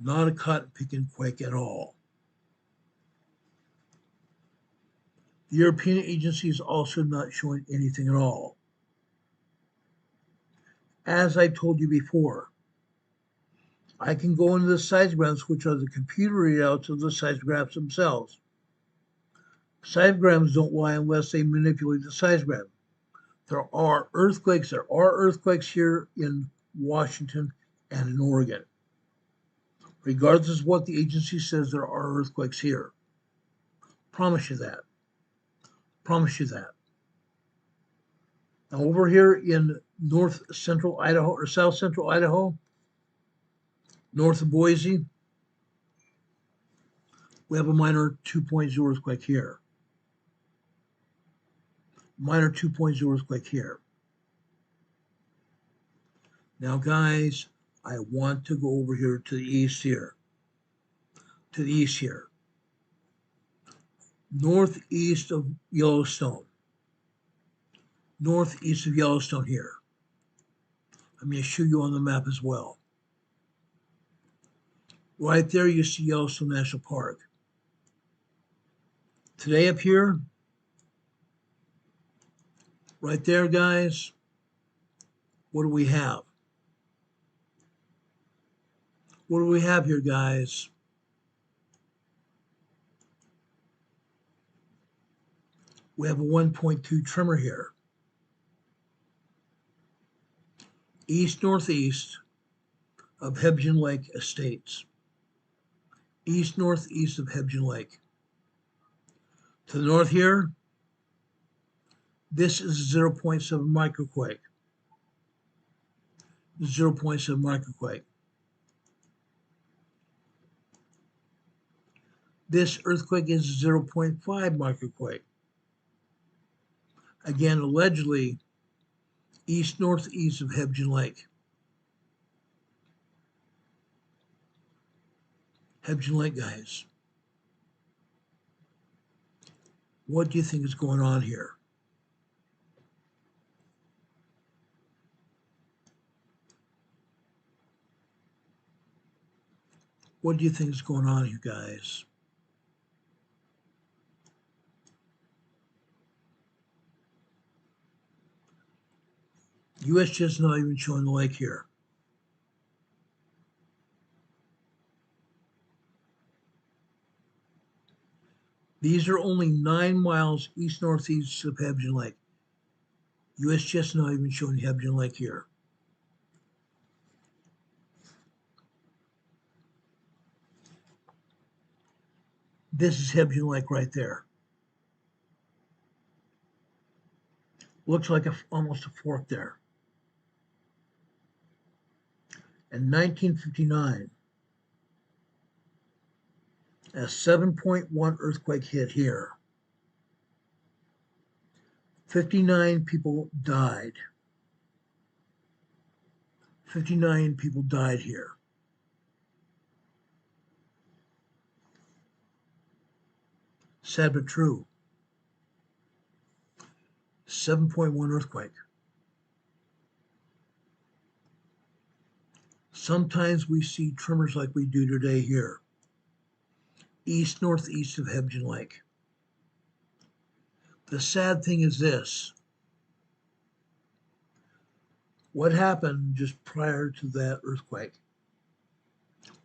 Not a cotton picking quake at all. The European agency is also not showing anything at all. As I told you before, I can go into the seismographs, which are the computer readouts of the seismographs themselves. Seismographs don't lie unless they manipulate the seismograph. There are earthquakes here in Washington and in Oregon. Regardless of what the agency says, there are earthquakes here. Promise you that. Promise you that. Now over here in north central Idaho or south central Idaho, north of Boise, we have a minor 2.0 earthquake here. Minor 2.0 earthquake here. Now guys, I want to go over here to the east here. To the east here. Northeast of Yellowstone. Northeast of Yellowstone here. I'm going to show you on the map as well. Right there you see Yellowstone National Park. Today up here, right there, guys, what do we have? What do we have here, guys? We have a 1.2 tremor here. East-northeast of Hebgen Lake Estates. East-northeast of Hebgen Lake. To the north here, this is 0.7 microquake. 0.7 microquake. This earthquake is 0.5 microquake. Again, allegedly, east-northeast of Hebgen Lake. Hebgen Lake, guys. What do you think is going on here? What do you think is going on here, guys? USGS not even showing the lake here. These are only 9 miles east-northeast of Hebgen Lake. USGS not even showing Hebgen Lake here. This is Hebgen Lake right there. Looks like almost a fork there. In 1959, A 7.1 earthquake hit here. 59 people died. 59 people died here. Sad but true. 7.1 earthquake. Sometimes we see tremors like we do today here, east northeast of Hebgen Lake. The sad thing is this: what happened just prior to that earthquake?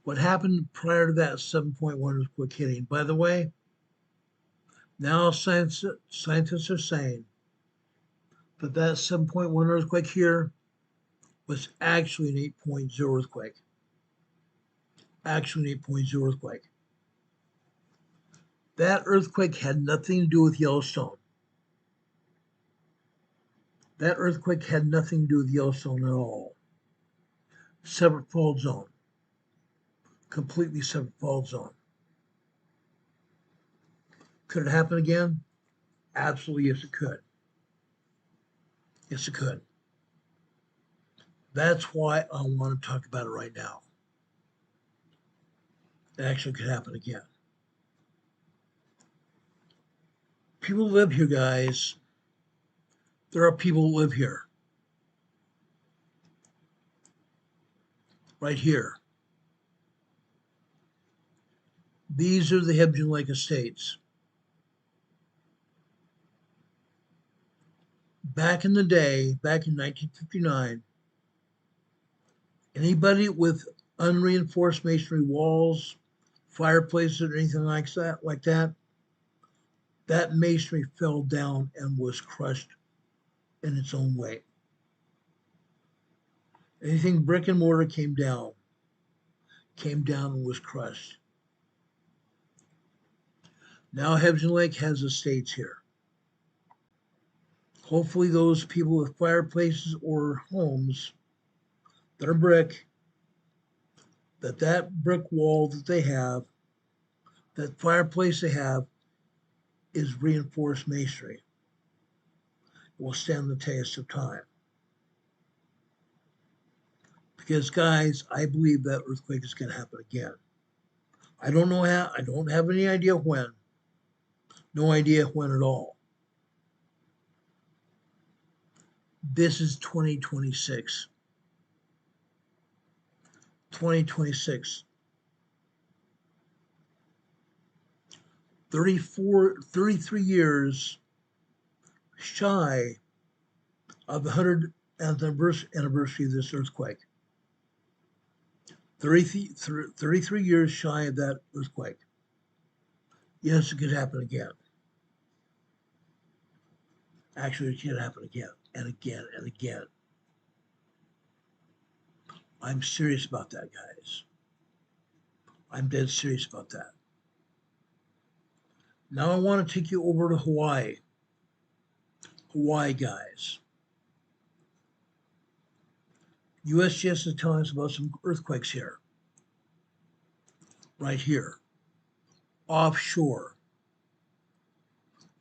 What happened prior to that 7.1 earthquake hitting? By the way, now scientists are saying that that 7.1 earthquake here was actually an 8.0 earthquake. Actually, an 8.0 earthquake. That earthquake had nothing to do with Yellowstone. That earthquake had nothing to do with Yellowstone at all. Separate fault zone. Completely separate fault zone. Could it happen again? Absolutely, yes, it could. Yes, it could. That's why I want to talk about it right now. It actually could happen again. People live here, guys. There are people who live here. Right here. These are the Hebgen Lake Estates. Back in the day, back in 1959, anybody with unreinforced masonry walls, fireplaces, or anything like that, that masonry fell down and was crushed in its own way. Anything brick and mortar came down and was crushed. Now Hebgen Lake has estates here. Hopefully those people with fireplaces or homes that are brick, that brick wall that they have, that fireplace they have, is reinforced masonry. It will stand the test of time. Because guys, I believe that earthquake is going to happen again. I don't know how, I don't have any idea when. No idea when at all. This is 2026. 2026. 33 years shy of the 100th anniversary of this earthquake. 33 years shy of that earthquake. Yes, it could happen again. Actually, it can happen again and again and again. I'm serious about that, guys. I'm dead serious about that. Now I want to take you over to Hawaii. Hawaii, guys. USGS is telling us about some earthquakes here. Right here. Offshore.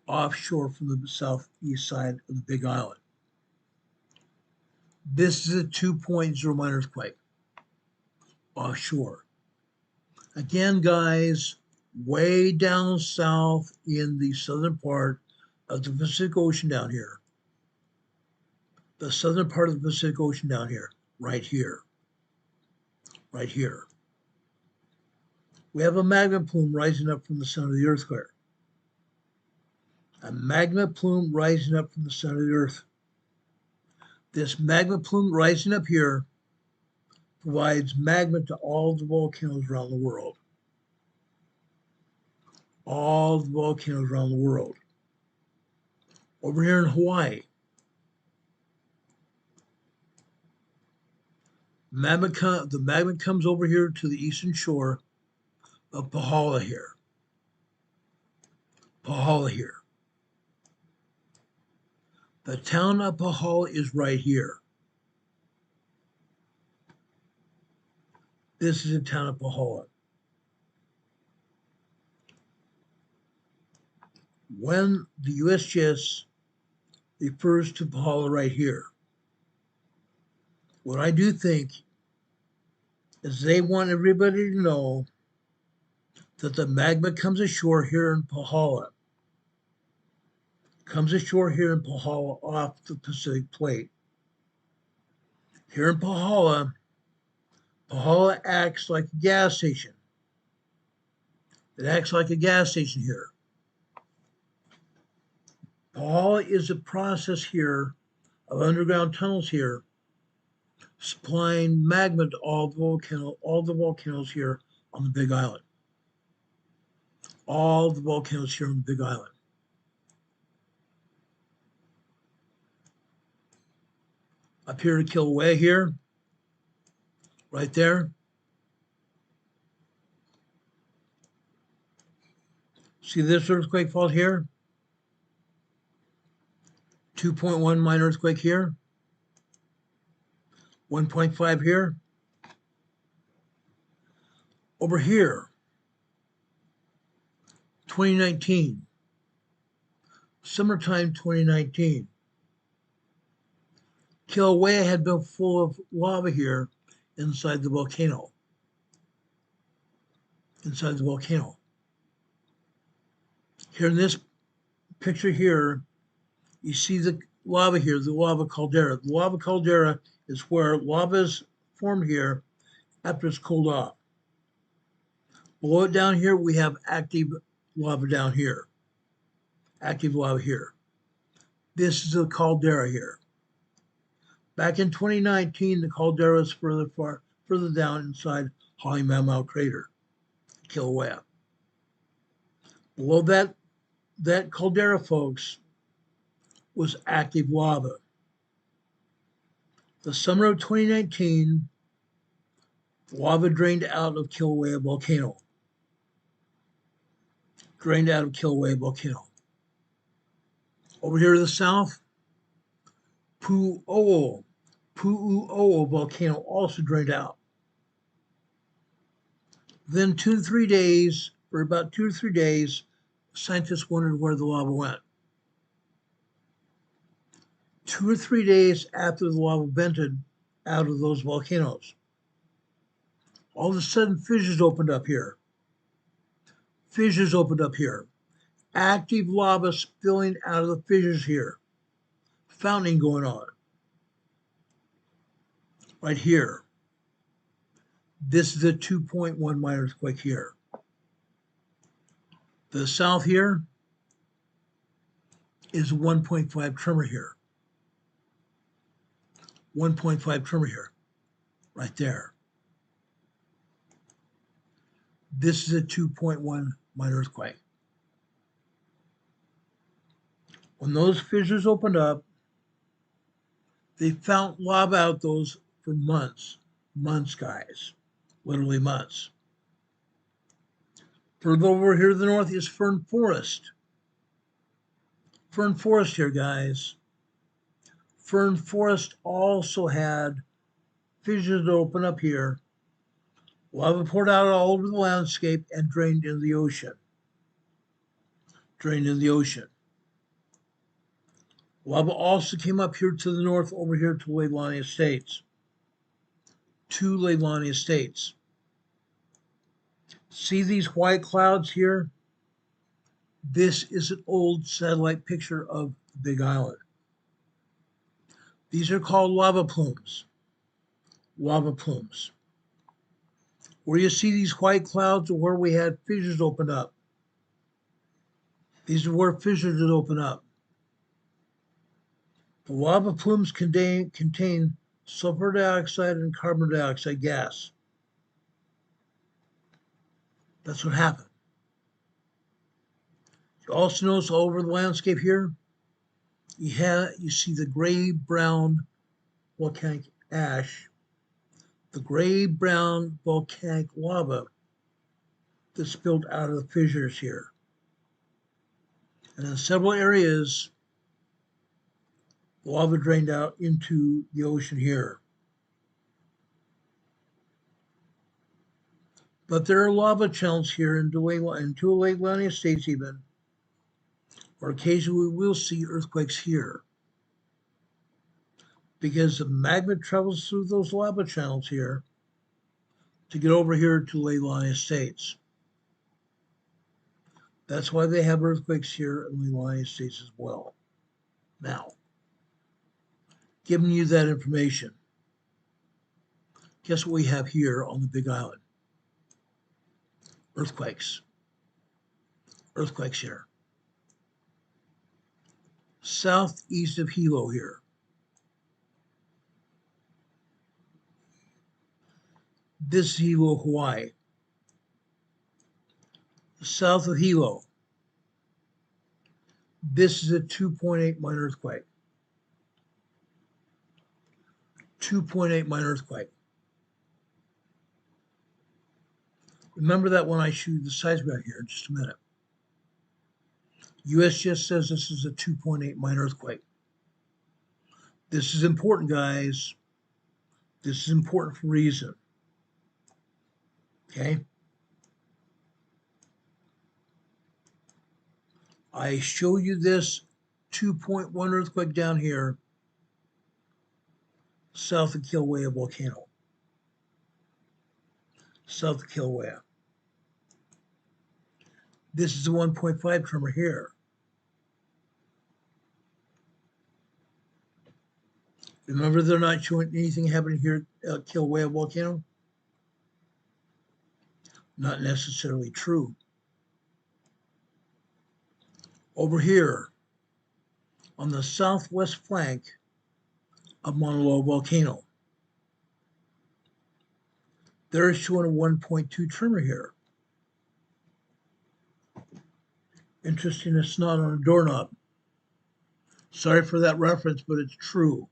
Offshore from the southeast side of the Big Island. This is a 2.0 minor earthquake. Offshore. Again, guys, way down south in the southern part of the Pacific Ocean down here. The southern part of the Pacific Ocean down here. Right here. Right here. We have a magma plume rising up from the center of the earth here. A magma plume rising up from the center of the earth. This magma plume rising up here provides magma to all the volcanoes around the world. All the volcanoes around the world. Over here in Hawaii, the magma comes over here to the eastern shore of Pahala here. Pahala here. The town of Pahala is right here. This is the town of Pahala. when the USGS refers to Pahala right here, what I do think is they want everybody to know that the magma comes ashore here in Pahala, off the Pacific Plate. Here in Pahala acts like a gas station. It acts like a gas station here. Pahala is a process here of underground tunnels here, supplying magma to all the volcanoes here on the Big Island. All the volcanoes here on the Big Island. Up here to Kilauea here, right there. See this earthquake fault here? 2.1 minor earthquake here. 1.5 here. Over here, 2019, summertime 2019. Kilauea had been full of lava here inside the volcano. Here in this picture here, you see the lava here, the lava caldera. The lava caldera is where lava is formed here after it's cooled off. Below it down here, we have active lava down here. Active lava here. This is the caldera here. Back in 2019, the caldera is further down inside Halemaumau crater, Kilauea. Below that caldera, folks, was active lava. The summer of 2019, lava drained out of Kilauea volcano. Over here to the south, Pu'u'ovo volcano also drained out. Then for about 2 to 3 days, scientists wondered where the lava went. 2 or 3 days after the lava vented out of those volcanoes, all of a sudden fissures opened up here. Active lava spilling out of the fissures here. Fountaining going on. Right here. This is a 2.1 minor earthquake here. The south here is 1.5 tremor here. 1.5 tremor here. Right there. This is a 2.1 minor earthquake. When those fissures opened up, they found lava out those for months, guys, literally months. Further over here to the north is Fern Forest. Fern Forest here, guys. Fern Forest also had fissures that open up here. Lava poured out all over the landscape and drained into the ocean. Lava also came up here to the north, over here to Leilani Estates. See these white clouds here? This is an old satellite picture of the Big Island. These are called lava plumes. Where you see these white clouds are where we had fissures open up. These are where fissures did open up. The lava plumes contain sulfur dioxide and carbon dioxide gas. That's what happened. You also notice all over the landscape here, you see the gray-brown volcanic ash, the gray-brown volcanic lava that spilled out of the fissures here. And in several areas, the lava drained out into the ocean here. But there are lava channels here in two Leilani Estates even, or occasionally we will see earthquakes here because the magma travels through those lava channels here to get over here to Leilani Estates. That's why they have earthquakes here in Leilani Estates as well. Now, giving you that information, guess what we have here on the Big Island? Earthquakes. Earthquakes here. Southeast of Hilo here. This is Hilo, Hawaii. South of Hilo. This is a 2.8 minor earthquake. 2.8 minor earthquake. Remember that when I show you the seismic here in just a minute. USGS says this is a 2.8 minor earthquake. This is important, guys. This is important for a reason. Okay? I show you this 2.1 earthquake down here, south of Kilauea volcano. South of Kilauea. This is the 1.5 tremor here. Remember, they're not showing anything happening here at Kilauea volcano? Not necessarily true. Over here, on the southwest flank of Mauna Loa volcano, they're showing a 1.2 tremor here. Interesting, it's not on a doorknob. Sorry for that reference, but it's true.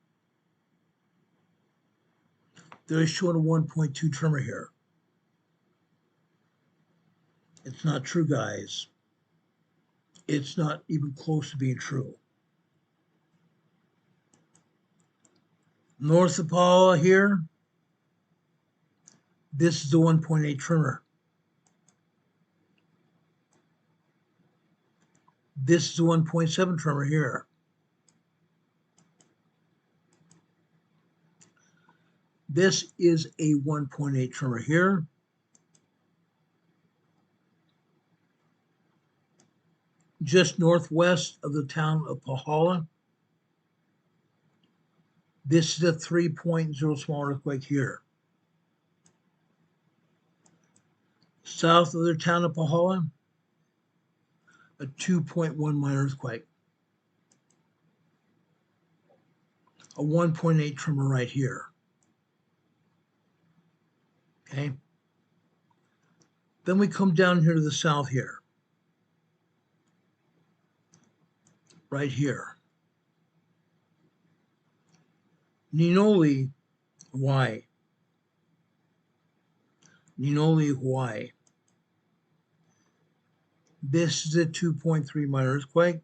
They're showing a 1.2 tremor here. It's not true, guys. It's not even close to being true. North of Paola here, this is the 1.8 tremor. This is the 1.7 tremor here. This is a 1.8 tremor here. Just northwest of the town of Pahala. This is a 3.0 small earthquake here. South of the town of Pahala, a 2.1 minor earthquake. A 1.8 tremor right here. Okay. Then we come down here to the south here. Right here. Ninoli, Hawaii. Ninoli, Hawaii. This is a 2.3 minor earthquake.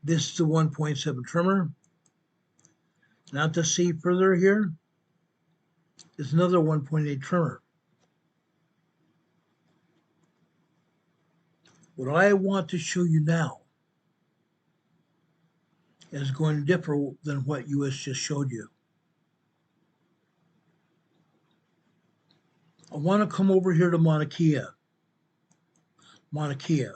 This is a 1.7 tremor. Now to see further here is another 1.8 tremor. What I want to show you now is going to differ than what US just showed you. I want to come over here to Mauna Kea. Mauna Kea.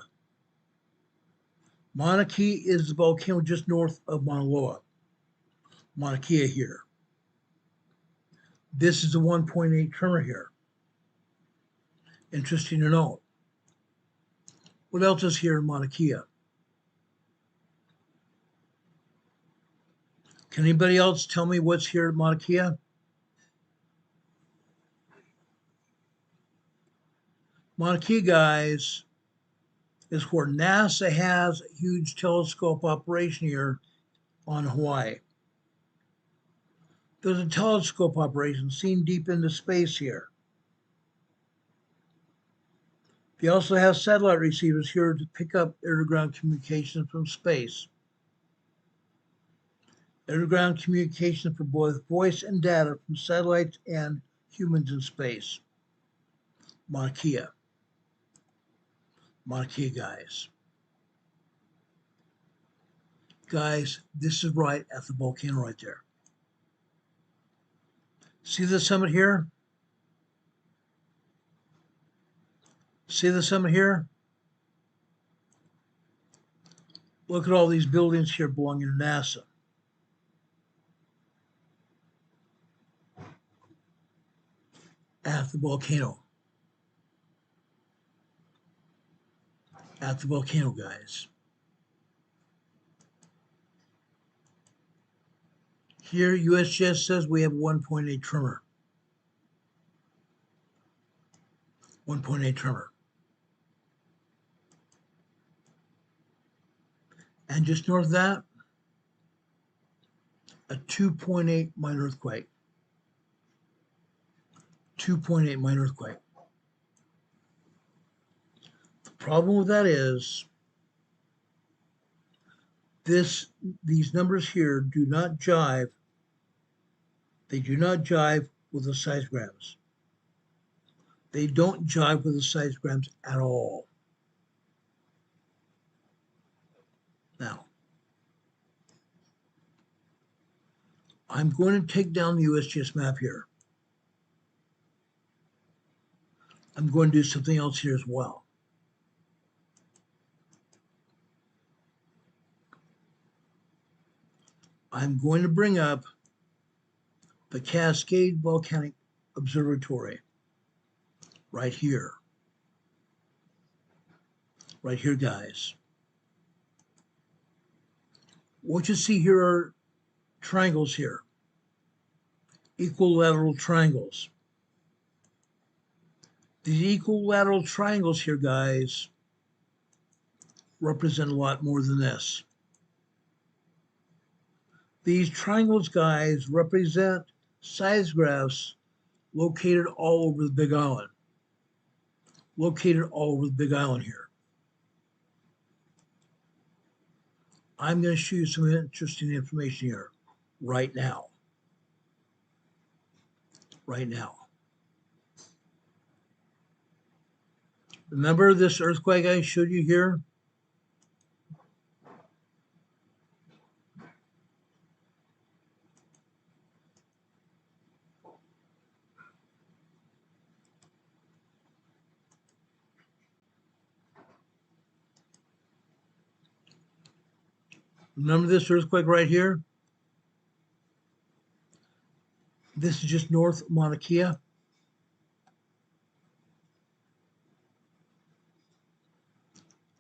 Mauna Kea is the volcano just north of Mauna Loa. Mauna Kea here. This is a 1.8 tremor here. Interesting to note. What else is here in Mauna Kea? Can anybody else tell me what's here at Mauna Kea? Mauna Kea, guys, is where NASA has a huge telescope operation here on Hawaii. There's a telescope operation seen deep into space here. They also have satellite receivers here to pick up air-to-ground communication from space. Air-to-ground communication for both voice and data from satellites and humans in space. Mauna Kea. Mauna Kea, guys. Guys, this is right at the volcano right there. See the summit here? See the summit here? Look at all these buildings here belonging to NASA. At the volcano. At the volcano, guys. Here, USGS says we have 1.8 tremor. 1.8 tremor. And just north of that, a 2.8 minor earthquake. 2.8 minor earthquake. The problem with that is these numbers here do not jive. They do not jive with the seismograms. They don't jive with the seismograms at all. Now, I'm going to take down the USGS map here. I'm going to do something else here as well. I'm going to bring up the Cascade Volcanic Observatory right here. Right here, guys. What you see here are triangles here. Equilateral triangles. These equilateral triangles here, guys, represent a lot more than this. These triangles, guys, represent seismographs located all over the Big Island. Located all over the Big Island here. I'm going to show you some interesting information here right now. Right now. Remember this earthquake I showed you here? Remember this earthquake right here? This is just north of Mauna Kea.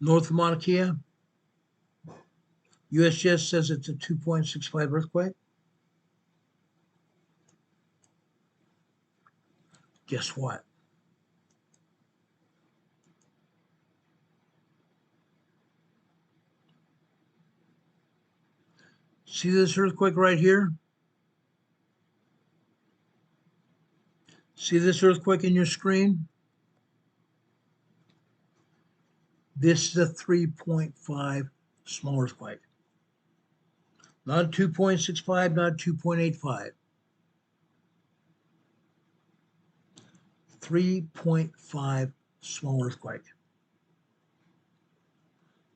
North of Mauna Kea. USGS says it's a 2.65 earthquake. Guess what? See this earthquake right here? See this earthquake in your screen? This is a 3.5 small earthquake. Not a 2.65, not a 2.85. 3.5 small earthquake.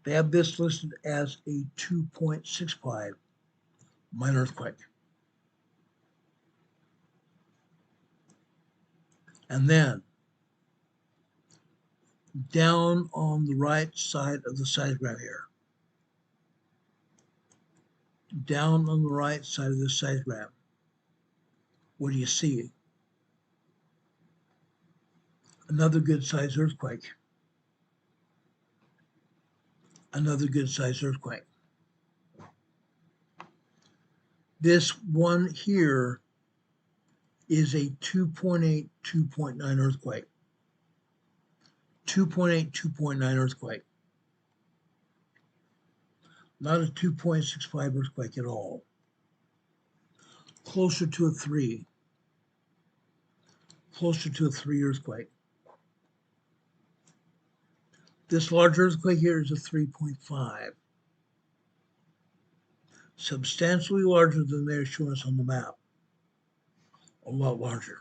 They have this listed as a 2.65 minor earthquake. And then down on the right side of the seismogram here. Down on the right side of the seismogram. What do you see? Another good sized earthquake. Another good sized earthquake. This one here is a 2.8, 2.9 earthquake. 2.8, 2.9 earthquake. Not a 2.65 earthquake at all. Closer to a 3. Closer to a 3 earthquake. This large earthquake here is a 3.5. Substantially larger than they're showing us on the map. A lot larger.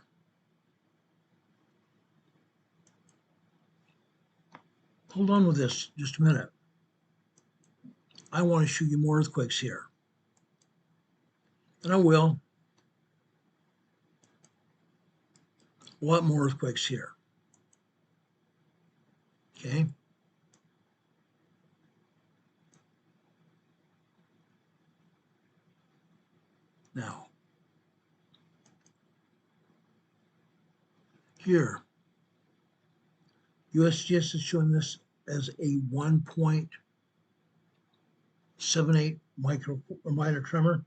Hold on with this just a minute. I want to show you more earthquakes here. And I will. A lot more earthquakes here. Okay. Now, here, USGS is showing this as a 1.78 micro or minor tremor.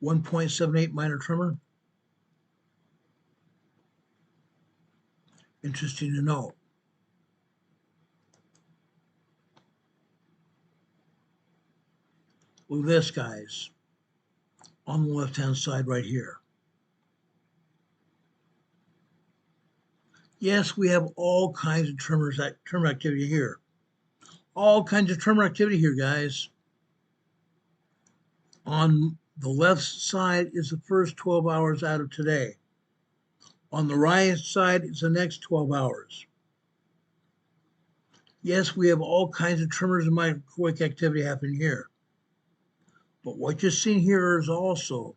1.78 minor tremor. Interesting to know. Look at this, guys, on the left-hand side right here. Yes, we have all kinds of tremor activity here. All kinds of tremor activity here, guys. On the left side is the first 12 hours out of today. On the right side is the next 12 hours. Yes, we have all kinds of tremors and microquake activity happening here. But what you're seeing here is also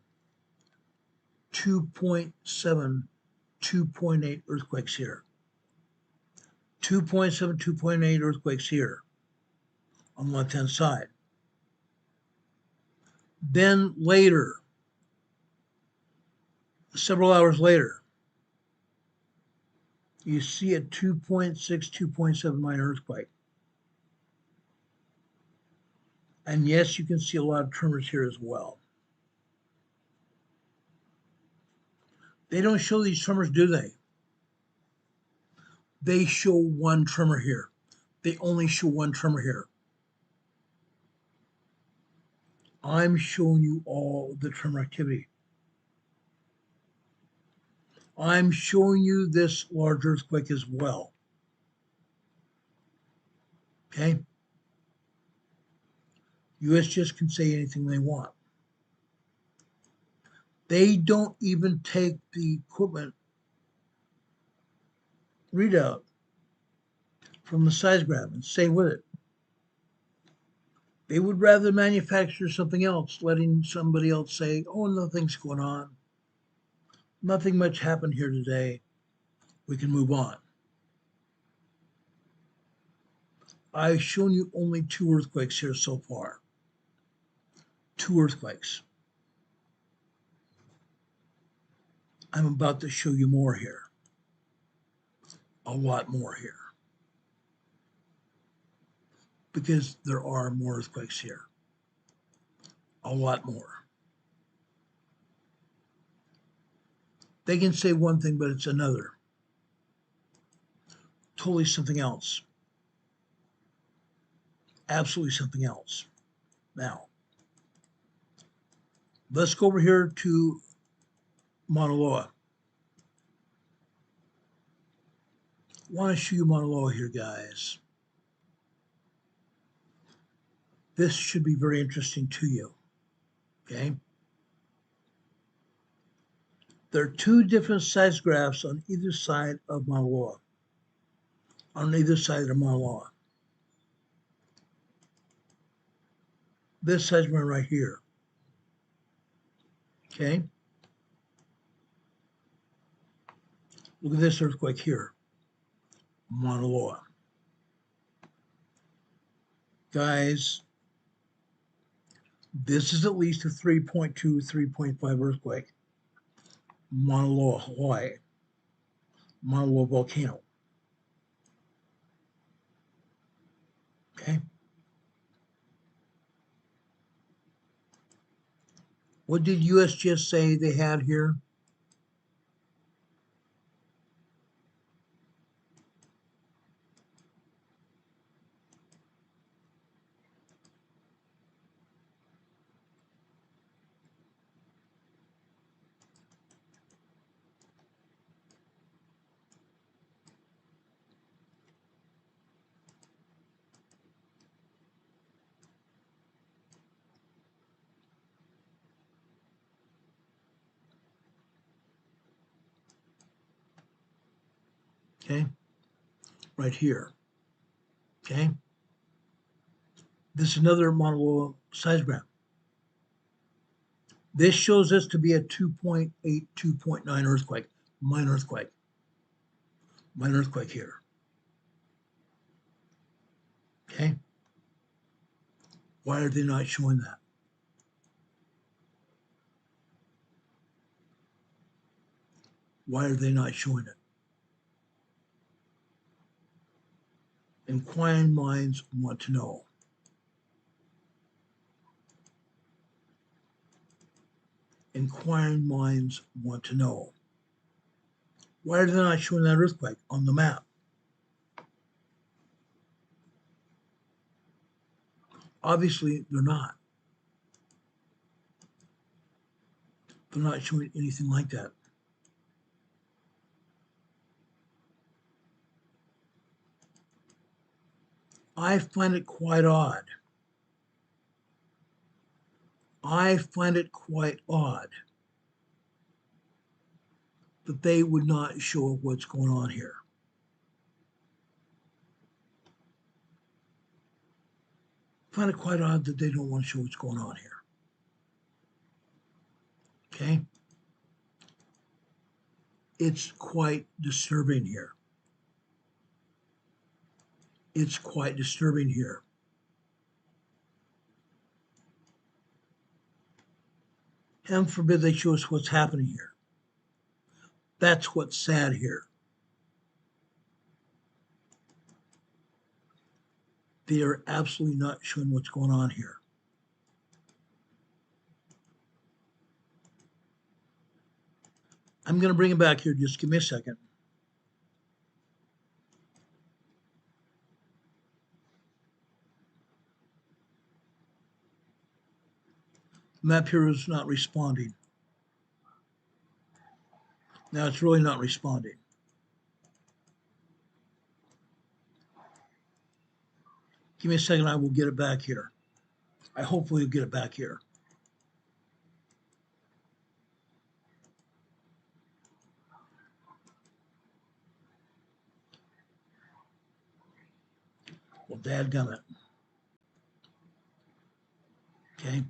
2.7, 2.8 earthquakes here. 2.7, 2.8 earthquakes here on the left-hand side. Then later, several hours later, you see a 2.6, 2.7 minor earthquake. And yes, you can see a lot of tremors here as well. They don't show these tremors, do they? They show one tremor here. They only show one tremor here. I'm showing you all the tremor activity. I'm showing you this large earthquake as well. Okay? USGS can say anything they want. They don't even take the equipment readout from the seismograph and stay with it. They would rather manufacture something else, letting somebody else say, oh, nothing's going on. Nothing much happened here today. We can move on. I've shown you only 2 earthquakes here so far. 2 earthquakes. I'm about to show you more here. A lot more here. Because there are more earthquakes here. A lot more. They can say one thing, but it's another. Totally something else. Absolutely something else. Now, let's go over here to Mauna Loa. I want to show you Mauna Loa here, guys. This should be very interesting to you. Okay? There are 2 different seismographs on either side of Mauna Loa. On either side of Mauna Loa. This seismograph right here. Okay? Look at this earthquake here. Mauna Loa. Guys, this is at least a 3.2, 3.5 earthquake. Mauna Loa, Hawaii. Mauna Loa volcano. Okay? What did USGS say they had here? Okay? Right here. Okay. This is another Mauna Loa seismogram. This shows us to be a 2.8, 2.9 earthquake, minor earthquake. Minor earthquake here. Okay. Why are they not showing that? Why are they not showing it? Inquiring minds want to know. Inquiring minds want to know. Why are they not showing that earthquake on the map? Obviously, they're not. They're not showing anything like that. I find it quite odd. I find it quite odd that they would not show what's going on here. I find it quite odd that they don't want to show what's going on here. Okay? It's quite disturbing here. It's quite disturbing here. Heaven forbid they show us what's happening here. That's what's sad here. They are absolutely not showing what's going on here. I'm going to bring it back here. Just give me a second. The map here is not responding. Now it's really not responding. Give me a second. I will get it back here. I hopefully will get it back here. Well, dadgummit. Okay.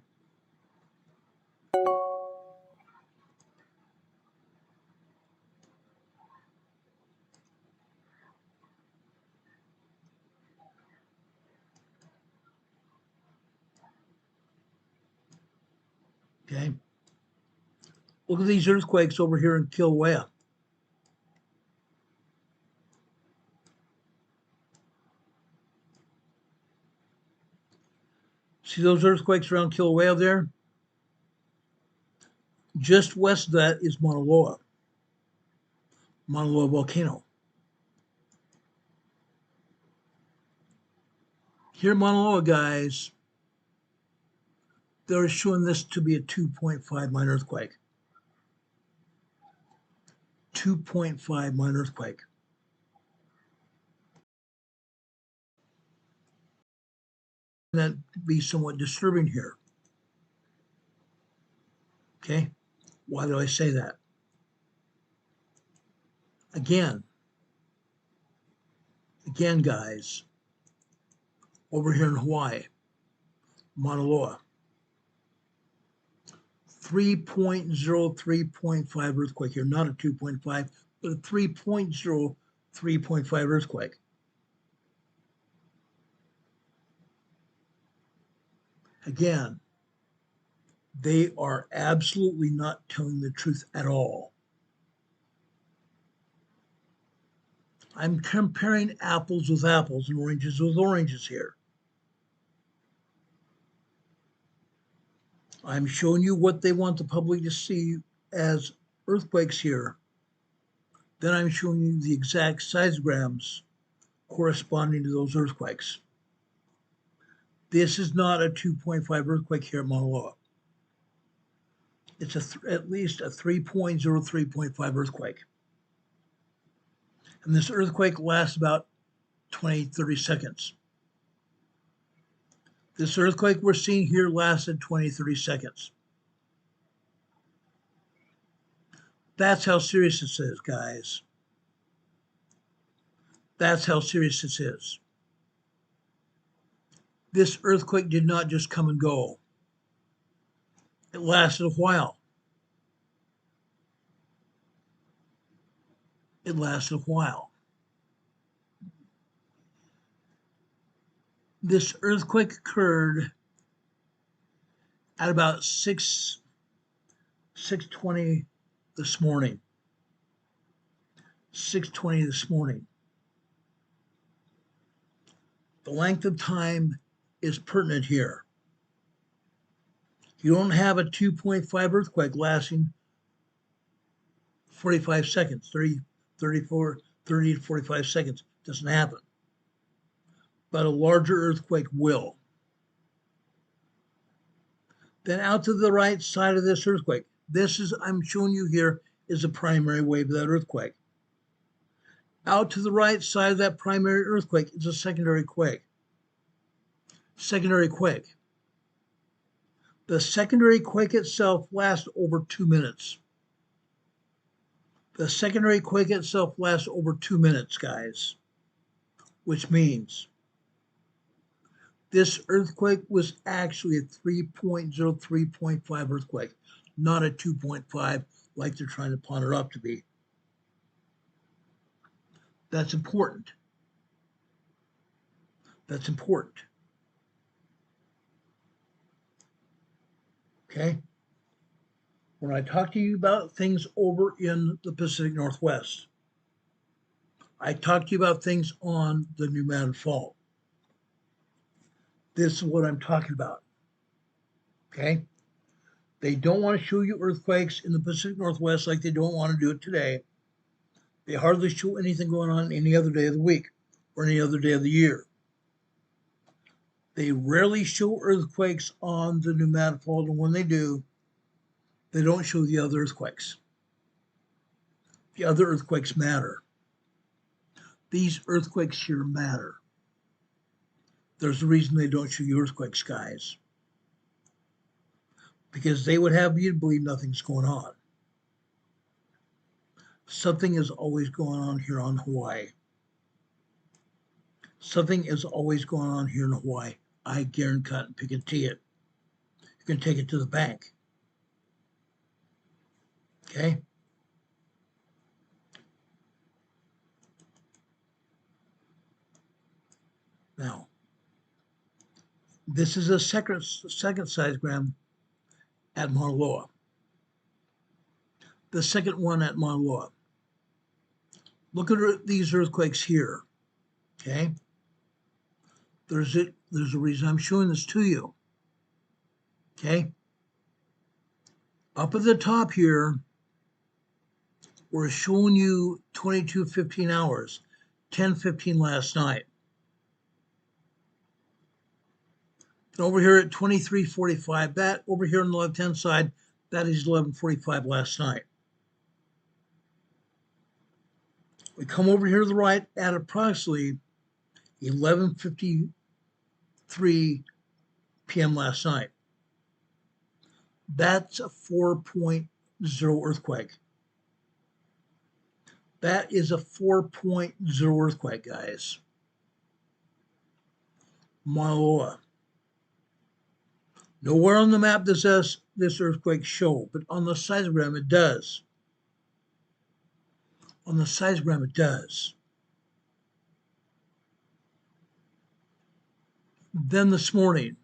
Okay. Look at these earthquakes over here in Kilauea. See those earthquakes around Kilauea there? Just west of that is Mauna Loa. Mauna Loa volcano. Here in Mauna Loa, guys, they're showing this to be a 2.5 minor earthquake. 2.5 minor earthquake. That be somewhat disturbing here. Okay, why do I say that? Again, guys, over here in Hawaii, Mauna Loa, 3.0, 3.5 earthquake here, not a 2.5, but a 3.0, 3.5 earthquake. Again, they are absolutely not telling the truth at all. I'm comparing apples with apples and oranges with oranges here. I'm showing you what they want the public to see as earthquakes here. Then I'm showing you the exact seismograms corresponding to those earthquakes. This is not a 2.5 earthquake here at Mauna Loa. It's at least a 3.0, 3.5 earthquake. And this earthquake lasts about 20, 30 seconds. This earthquake we're seeing here lasted 20, 30 seconds. That's how serious this is, guys. That's how serious this is. This earthquake did not just come and go. It lasted a while. It lasted a while. This earthquake occurred at about 6:20 this morning. 6:20 this morning. The length of time is pertinent here. You don't have a 2.5 earthquake lasting 45 seconds, 30, 34, 30 to 45 seconds. Doesn't happen. But a larger earthquake will. Then out to the right side of this earthquake, this is, I'm showing you here, is the primary wave of that earthquake. Out to the right side of that primary earthquake is a secondary quake. Secondary quake. The secondary quake itself lasts over 2 minutes. The secondary quake itself lasts over 2 minutes, guys, which means this earthquake was actually a 3.0, 3.5 earthquake, not a 2.5 like they're trying to pawn it up to be. That's important. That's important. Okay? When I talk to you about things over in the Pacific Northwest, I talk to you about things on the New Mountain Fault. This is what I'm talking about. Okay? They don't want to show you earthquakes in the Pacific Northwest like they don't want to do it today. They hardly show anything going on any other day of the week or any other day of the year. They rarely show earthquakes on the New Mountain Fault, and when they do, they don't show the other earthquakes. The other earthquakes matter. These earthquakes here matter. There's a reason they don't show you earthquakes, guys. Because they would have you to believe nothing's going on. Something is always going on here on Hawaii. Something is always going on here in Hawaii. I guarantee it. You can take it to the bank. Okay? Now, this is a second seismogram at Mauna Loa. The second one at Mauna Loa. Look at these earthquakes here. Okay? There's a reason I'm showing this to you. Okay? Up at the top here, we're showing you 22:15 hours, 10:15 last night. And over here at 23:45, that over here on the left-hand side, that is 11:45 last night. We come over here to the right at approximately 11:53 p.m. last night. That's a 4.0 earthquake. That is a 4.0 earthquake, guys. Mauna Loa. Nowhere on the map does this earthquake show, but on the seismogram it does. On the seismogram it does. Then this morning,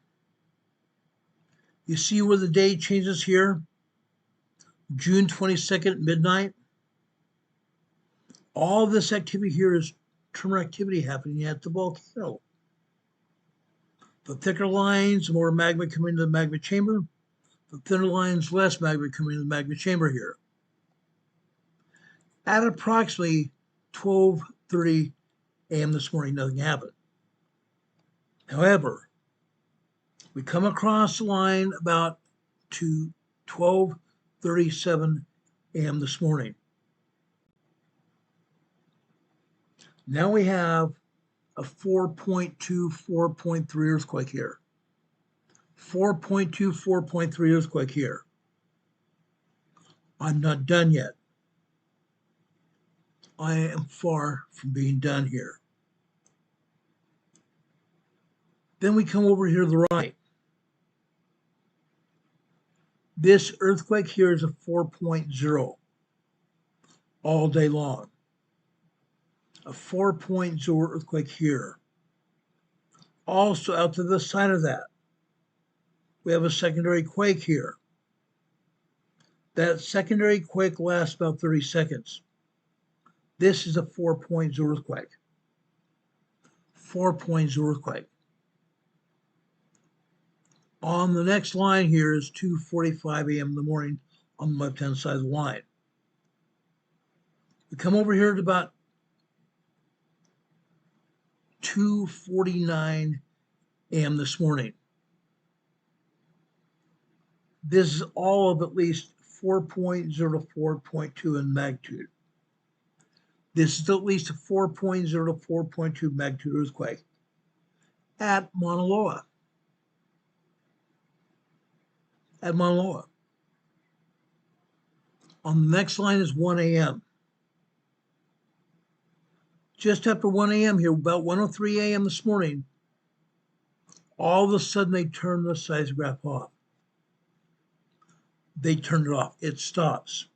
you see where the day changes here? June 22nd, midnight. All this activity here is tremor activity happening at the volcano. The thicker lines, more magma coming into the magma chamber. The thinner lines, less magma coming into the magma chamber here. At approximately 12:30 a.m. this morning, nothing happened. However, we come across the line about to 12:37 a.m. this morning. Now we have a 4.2, 4.3 earthquake here. 4.2, 4.3 earthquake here. I'm not done yet. I am far from being done here. Then we come over here to the right. This earthquake here is a 4.0 all day long. A 4.0 earthquake here. Also out to the side of that, we have a secondary quake here. That secondary quake lasts about 30 seconds. This is a 4.0 earthquake. 4.0 earthquake. On the next line here is 2:45 a.m. in the morning on the left-hand side of the line. We come over here to about 2:49 a.m. this morning. This is all of at least 4.0 to 4.2 in magnitude. This is at least a 4.0 to 4.2 magnitude earthquake at Mauna Loa. At Mauna Loa. On the next line is 1 a.m. Just after 1 a.m. here, about 1:03 a.m. this morning, all of a sudden they turn the seismograph off. They turn it off. It stops.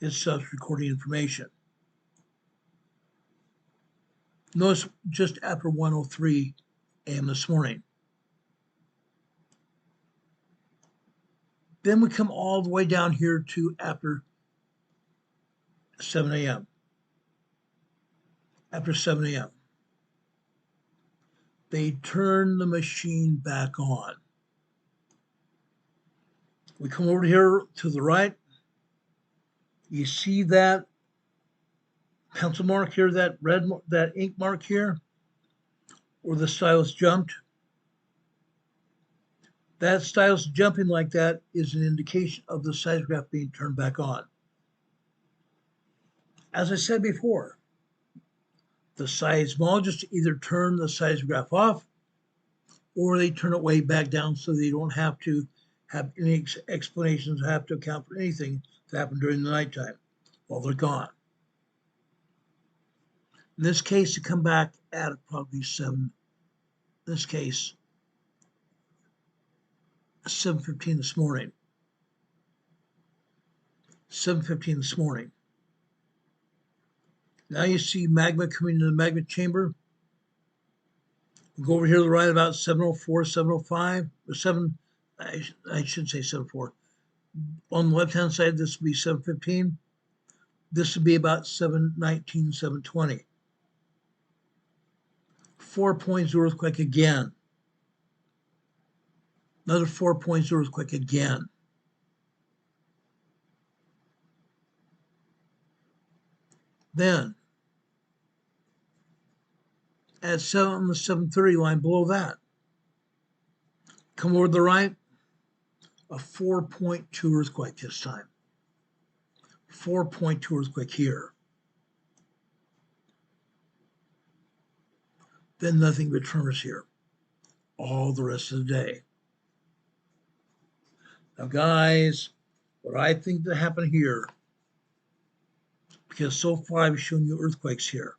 It stops recording information. Notice just after 1:03 a.m. this morning. Then we come all the way down here to after 7 a.m. After 7 a.m. They turn the machine back on. We come over here to the right. You see that pencil mark here, that ink mark here, where the stylus jumped? That stylus jumping like that is an indication of the seismograph being turned back on. As I said before, the seismologists either turn the seismograph off or they turn it way back down so they don't have to have any explanations, have to account for anything that happened during the nighttime while they're gone. In this case, to come back at probably 7, in this case, 7:15 this morning. 7:15 this morning. Now you see magma coming into the magma chamber. We'll go over here to the right about 7:04, 7:05, or 7, I should say 7:04. On the left-hand side, this would be 7:15. This would be about 7:19, 7:20. 4.0 earthquake again. Another 4.0 earthquake again. Then, at 7, the 7:30 line below that, come over to the right, a 4.2 earthquake this time. 4.2 earthquake here. Then nothing but tremors here all the rest of the day. Now, guys, what I think that happened here, because so far I've shown you earthquakes here.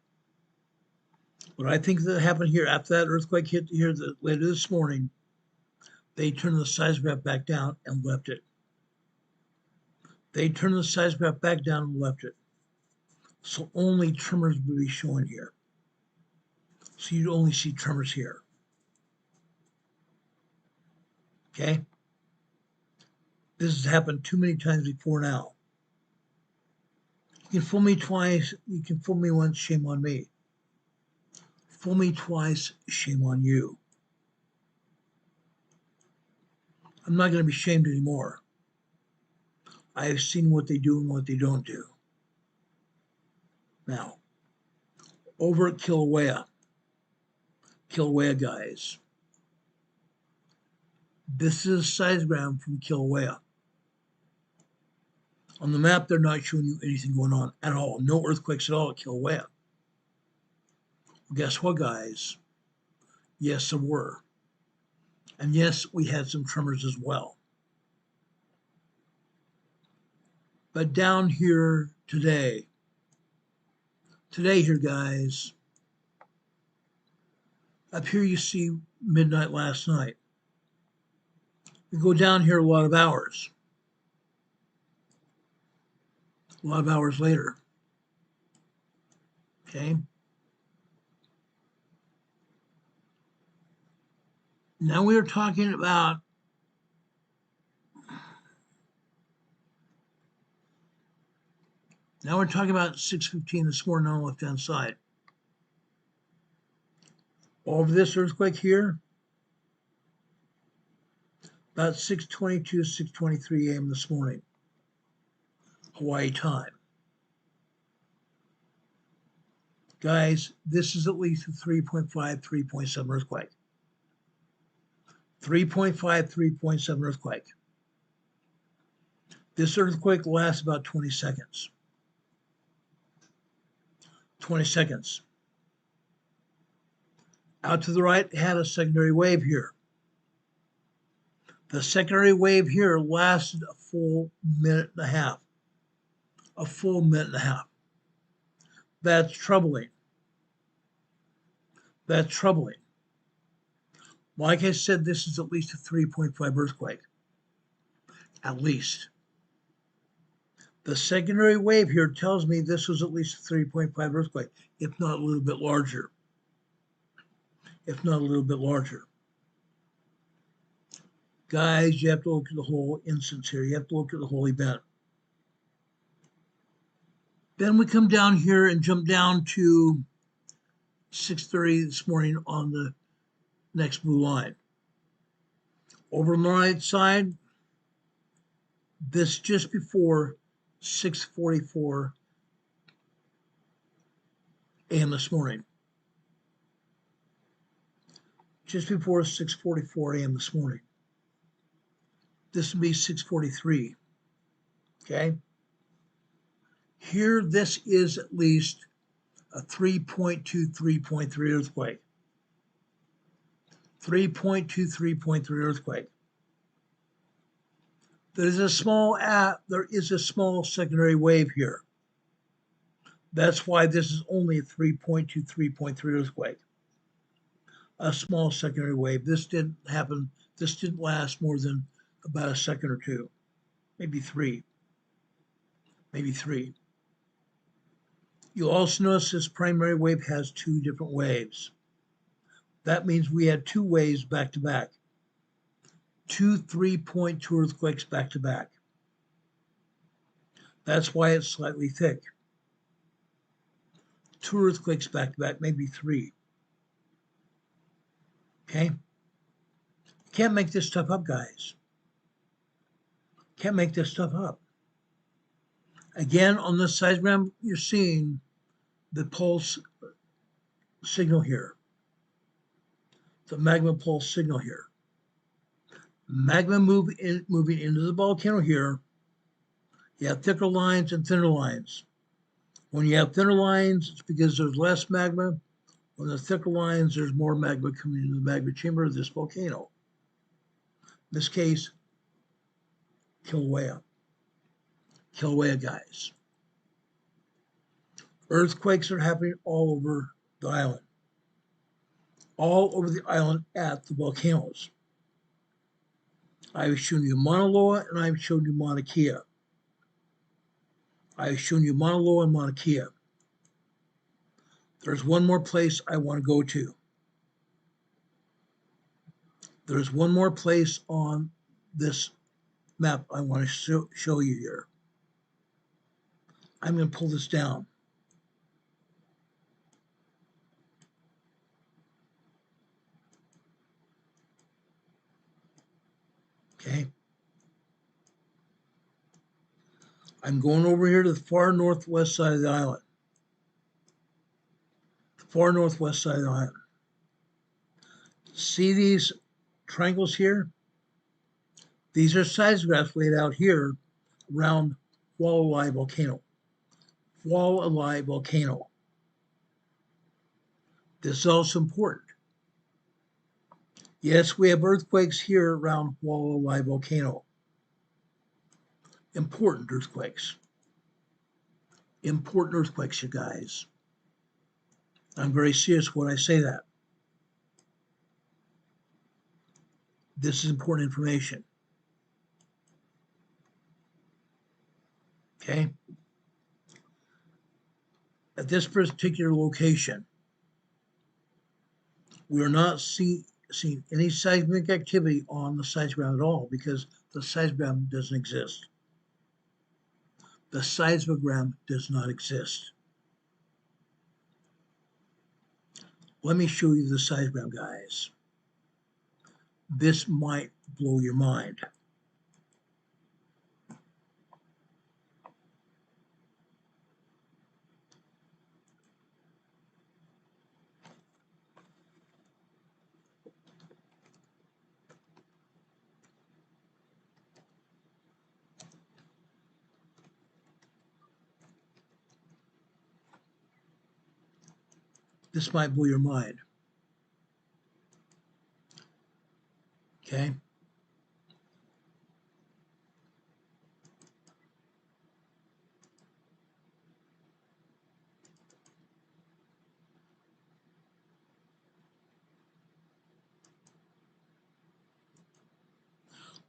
What I think that happened here after that earthquake hit here later this morning, they turned the seismograph back down and left it. They turned the seismograph back down and left it. So only tremors will be shown here. So you'd only see tremors here. Okay? This has happened too many times before now. You can fool me twice, you can fool me once, shame on me. Fool me twice, shame on you. I'm not going to be shamed anymore. I have seen what they do and what they don't do. Now, over at Kilauea, guys, this is a seismogram from Kilauea. On the map, they're not showing you anything going on at all. No earthquakes at all at Kilauea. Well, guess what, guys? Yes, there were. And yes, we had some tremors as well. But down here today here, guys, up here you see midnight last night. We go down here a lot of hours later. Okay. Now we are talking about Now we're talking about 6:15 this morning on the left-hand side. Over this earthquake here, about 6:22, 6:23 a.m. this morning, Hawaii time. Guys, this is at least a 3.5, 3.7 earthquake. 3.5, 3.7 earthquake. This earthquake lasts about 20 seconds. 20 seconds. Out to the right, had a secondary wave here. The secondary wave here lasted a full minute and a half. A full minute and a half. That's troubling. That's troubling. Like I said, this is at least a 3.5 earthquake. At least. The secondary wave here tells me this was at least a 3.5 earthquake, if not a little bit larger. If not a little bit larger. Guys, you have to look at the whole instance here. You have to look at the whole event. Then we come down here and jump down to 6:30 this morning on the next blue line. Over on the right side, this just before 6:44 a.m. this morning. Just before 6:44 a.m. this morning. This would be 6:43. Okay? Here, this is at least a 3.2, 3.3 earthquake. 3.2, 3.3 earthquake. There is a small secondary wave here. That's why this is only a 3.2, 3.3 earthquake. A small secondary wave. This didn't last more than about a second or two, maybe three. You'll also notice this primary wave has two different waves. That means we had two waves back to back. Two 3.2 earthquakes back to back. That's why it's slightly thick. Two earthquakes back to back, maybe three. Okay? You can't make this stuff up, guys. Can't make this stuff up. Again, on this seismogram, you're seeing the pulse signal here. The magma pulse signal here. Magma moving into the volcano here. You have thicker lines and thinner lines. When you have thinner lines, it's because there's less magma. When the thicker lines, there's more magma coming into the magma chamber of this volcano. In this case, Kilauea. Kilauea, guys. Earthquakes are happening all over the island. All over the island at the volcanoes. I've shown you Mauna Loa and I've shown you Mauna Kea. I've shown you Mauna Loa and Mauna Kea. There's one more place I want to go to. There's one more place on this map I want to show you here. I'm going to pull this down. Okay. I'm going over here to the far northwest side of the island. The far northwest side of the island. See these triangles here? These are seismographs laid out here around Hualalai volcano. Hualalai volcano. This is also important. Yes, we have earthquakes here around Hualalai volcano. Important earthquakes. Important earthquakes, you guys. I'm very serious when I say that. This is important information. Okay? At this particular location, we are not seeing any seismic activity on the seismogram at all because the seismogram doesn't exist. The seismogram does not exist. Let me show you the seismogram, guys. This might blow your mind. This might blow your mind. Okay?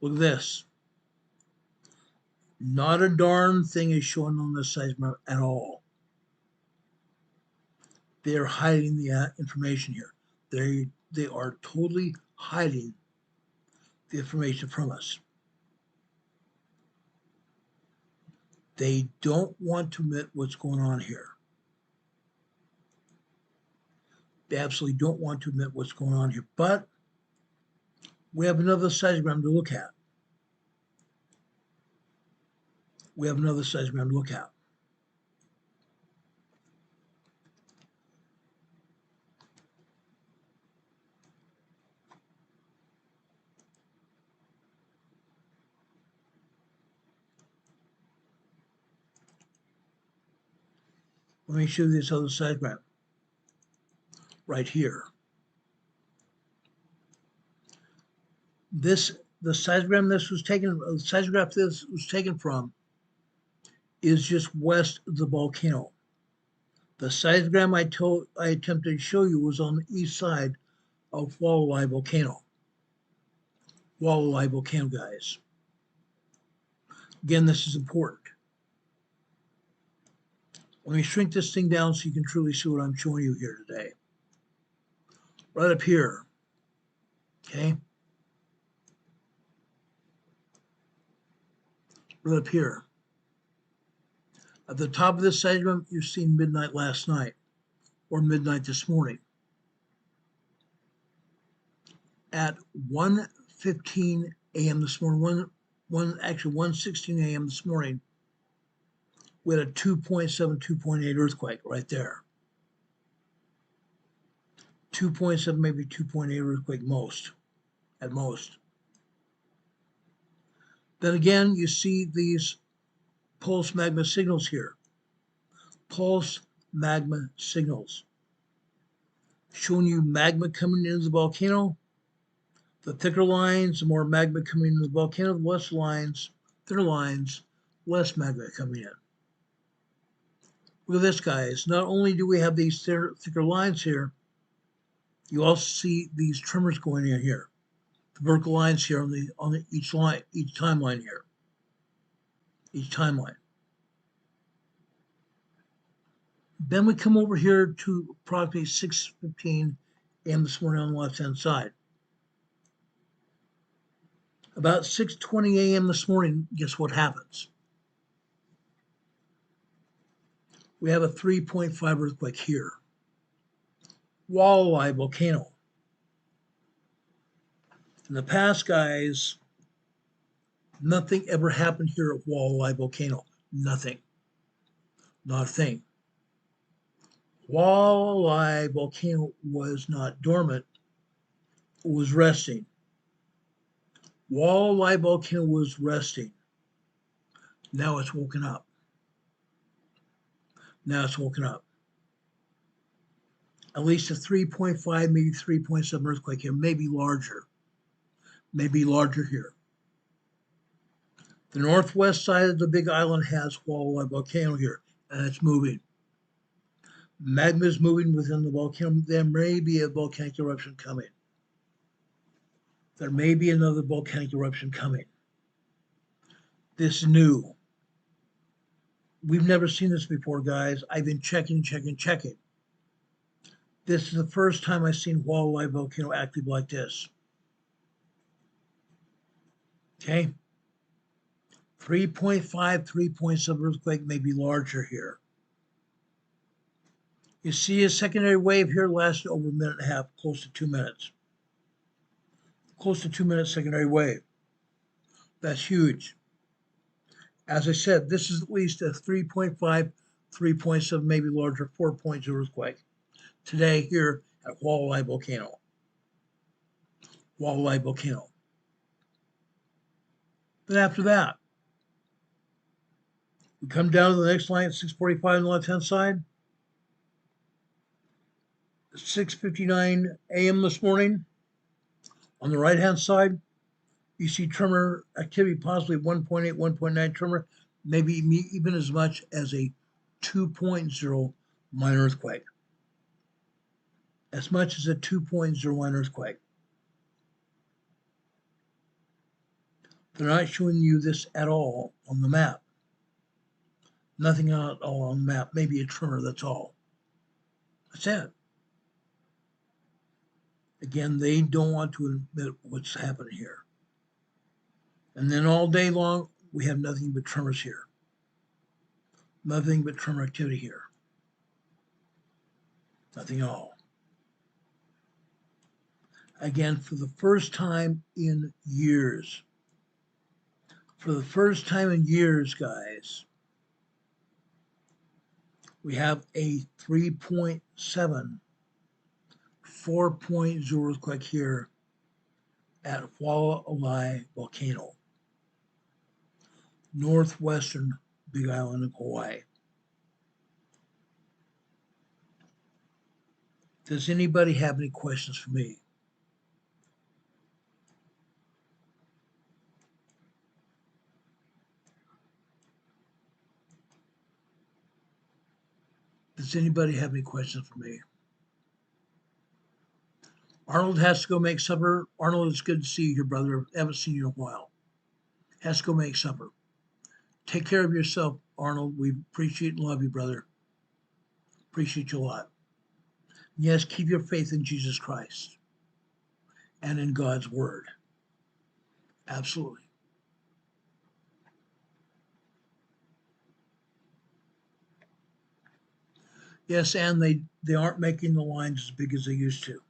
Look at this. Not a darn thing is shown on the seismogram at all. They are hiding the information here. They are totally hiding the information from us. They don't want to admit what's going on here. They absolutely don't want to admit what's going on here. But we have another seismogram to look at. We have another seismogram to look at. Let me show you this other seismogram right here. The seismogram this was taken, the seismograph this was taken from is just west of the volcano. The seismogram I attempted to show you was on the east side of Hualalai volcano. Hualalai volcano, guys. Again, this is important. Let me shrink this thing down so you can truly see what I'm showing you here today. Right up here, okay? Right up here. At the top of this seismogram, you've seen midnight last night or midnight this morning. At 1:15 a.m. this morning, actually 1:16 a.m. this morning, we had a 2.7, 2.8 earthquake right there. 2.7, maybe 2.8 earthquake at most. Then again, you see these pulse magma signals here. Pulse magma signals. Showing you magma coming into the volcano. The thicker lines, the more magma coming into the volcano, the less lines, thinner lines, less magma coming in. Look at this, guys. Not only do we have these thicker lines here, you also see these tremors going in here. The vertical lines here on each timeline here. Each timeline. Then we come over here to approximately 6:15 a.m. this morning on the left-hand side. About 6:20 a.m. this morning, guess what happens? We have a 3.5 earthquake here. Hualalai volcano. In the past, guys, nothing ever happened here at Hualalai volcano. Nothing. Not a thing. Hualalai volcano was not dormant. It was resting. Hualalai volcano was resting. Now it's woken up. Now it's woken up. At least a 3.5, maybe 3.7 earthquake here, maybe larger. Maybe larger here. The northwest side of the big island has Hualalai volcano here, and it's moving. Magma is moving within the volcano. There may be a volcanic eruption coming. There may be another volcanic eruption coming. This is new. We've never seen this before, guys. I've been checking. This is the first time I've seen Hualalai volcano active like this. Okay? 3.5, 3.7 earthquake may be larger here. You see a secondary wave here lasted over a minute and a half, close to 2 minutes. Close to 2 minutes secondary wave. That's huge. As I said, this is at least a 3.5, 3.7, maybe larger, 4.0 earthquake. Today here at Hualalai Volcano. Hualalai Volcano. Then after that, we come down to the next line at 6:45 on the left-hand side. 6:59 a.m. this morning. On the right-hand side, you see tremor activity, possibly 1.8, 1.9 tremor, maybe even as much as a 2.0 minor earthquake. As much as a 2.0 minor earthquake. They're not showing you this at all on the map. Nothing at all on the map. Maybe a tremor, that's all. That's it. Again, they don't want to admit what's happening here. And then all day long, we have nothing but tremors here. Nothing but tremor activity here. Nothing at all. Again, for the first time in years. For the first time in years, guys, we have a 3.7, 4.0 earthquake here at Hualalai Volcano, northwestern Big Island of Hawaii. Does anybody have any questions for me? Does anybody have any questions for me? Arnold has to go make supper. Arnold, it's good to see you here, brother. I haven't seen you in a while. Has to go make supper. Take care of yourself, Arnold. We appreciate and love you, brother. Appreciate you a lot. Yes, keep your faith in Jesus Christ and in God's word. Absolutely. Yes, and they aren't making the lines as big as they used to.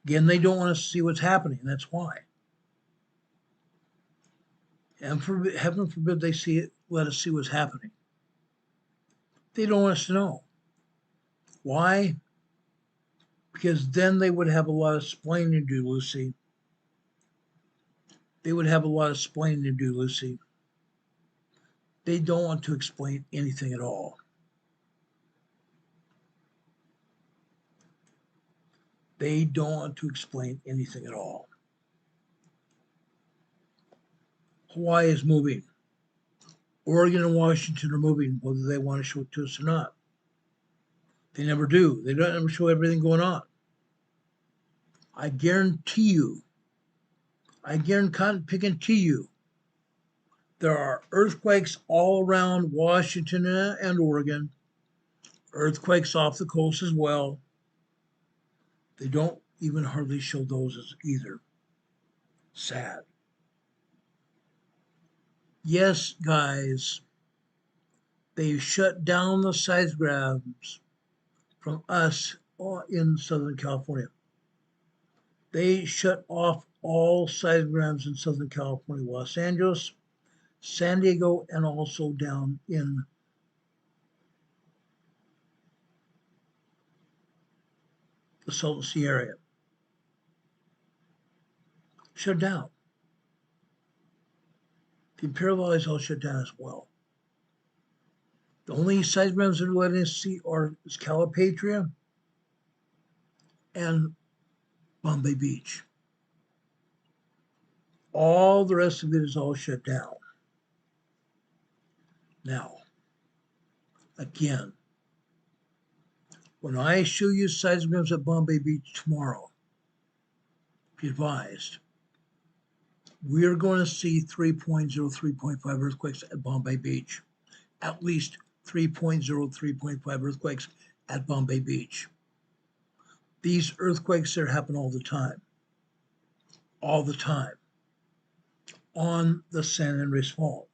Again, they don't want us to see what's happening. That's why. And heaven forbid they see it, let us see what's happening. They don't want us to know. Why? Because then they would have a lot of explaining to do, Lucy. They would have a lot of explaining to do, Lucy. They don't want to explain anything at all. They don't want to explain anything at all. Hawaii is moving. Oregon and Washington are moving, whether they want to show it to us or not. They never do. They don't ever show everything going on. I guarantee you, there are earthquakes all around Washington and Oregon, earthquakes off the coast as well. They don't even hardly show those as either. Sad. Yes, guys, they shut down the seismographs from us in Southern California. They shut off all seismographs in Southern California, Los Angeles, San Diego, and also down in the Salton Sea area. Shut down. The Imperial Valley is all shut down as well. The only seismographs that are letting us see are Calipatria and Bombay Beach. All the rest of it is all shut down. Now, again, when I show you seismographs at Bombay Beach tomorrow, Be advised, we are going to see 3.0, 3.5 earthquakes at Bombay Beach. At least 3.0, 3.5 earthquakes at Bombay Beach. These earthquakes there happen all the time. All the time. On the San Andreas Fault.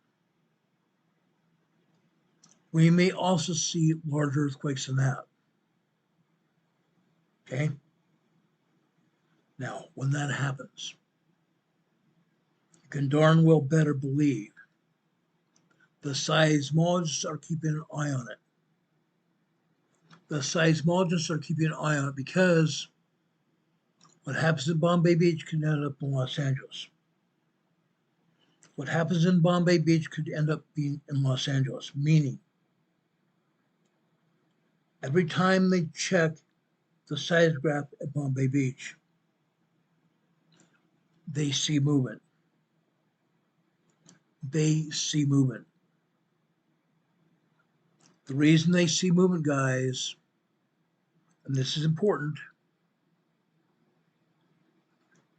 We may also see larger earthquakes than that. Okay? Now, when that happens, you can darn well better believe the seismologists are keeping an eye on it. The seismologists are keeping an eye on it because what happens in Bombay Beach could end up in Los Angeles. What happens in Bombay Beach could end up being in Los Angeles, meaning every time they check the seismograph at Bombay Beach, they see movement. They see movement. The reason they see movement, guys, and this is important,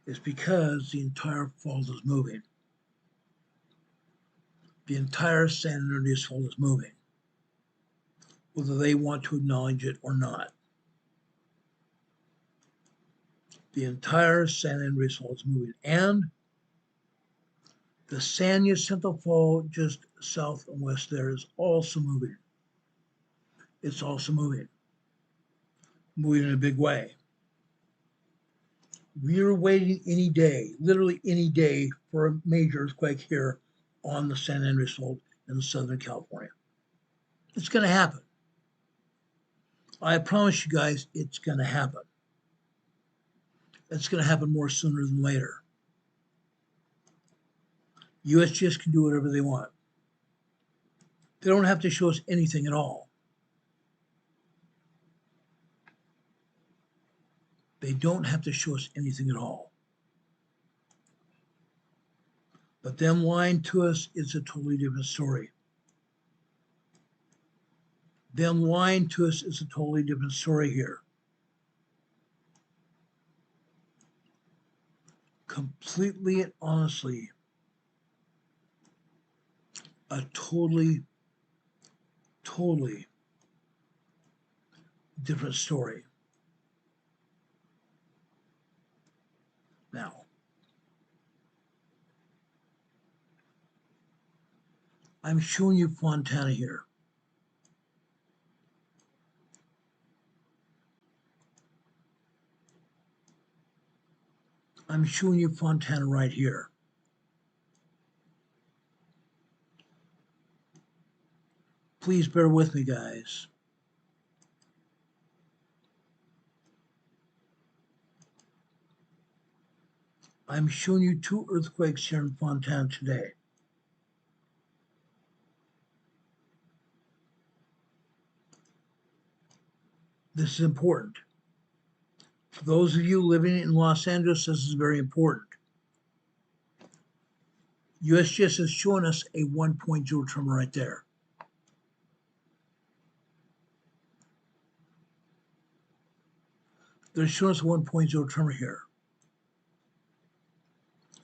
is because the entire fault is moving. The entire San Andreas Fault is moving, whether they want to acknowledge it or not. The entire San Andreas Fault is moving, and the San Jacinto Fault just south and west there is also moving. It's also moving in a big way. We're waiting any day, literally any day, for a major earthquake here on the San Andreas Fault in Southern California. It's going to happen. I promise you guys, it's going to happen. It's going to happen more sooner than later. USGS can do whatever they want. They don't have to show us anything at all. They don't have to show us anything at all. But them lying to us is a totally different story. Them lying to us is a totally different story here. Completely and honestly, a totally different story. Now, I'm showing you Fontana here. I'm showing you Fontana right here. Please bear with me, guys. I'm showing you two earthquakes here in Fontana today. This is important. For those of you living in Los Angeles, this is very important. USGS is showing us a 1.0 tremor right there. They're showing us a 1.0 tremor here.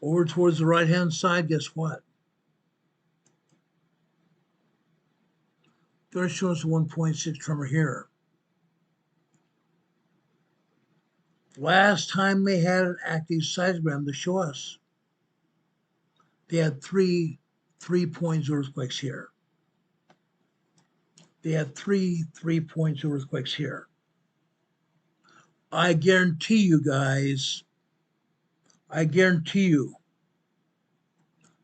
Over towards the right-hand side, guess what? They're showing us a 1.6 tremor here. Last time they had an active seismogram to show us, they had three 3.0 earthquakes here. They had three 3.0 earthquakes here. I guarantee you guys, I guarantee you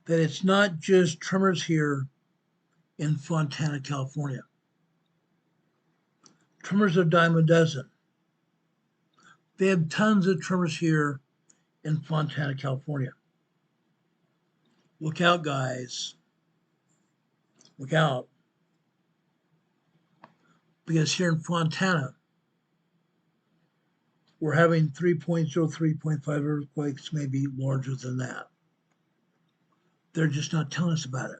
that it's not just tremors here in Fontana, California. Tremors are a dime a dozen. They have tons of tremors here in Fontana, California. Look out, guys. Look out. Because here in Fontana, we're having 3.0, 3.5 earthquakes, maybe larger than that. They're just not telling us about it.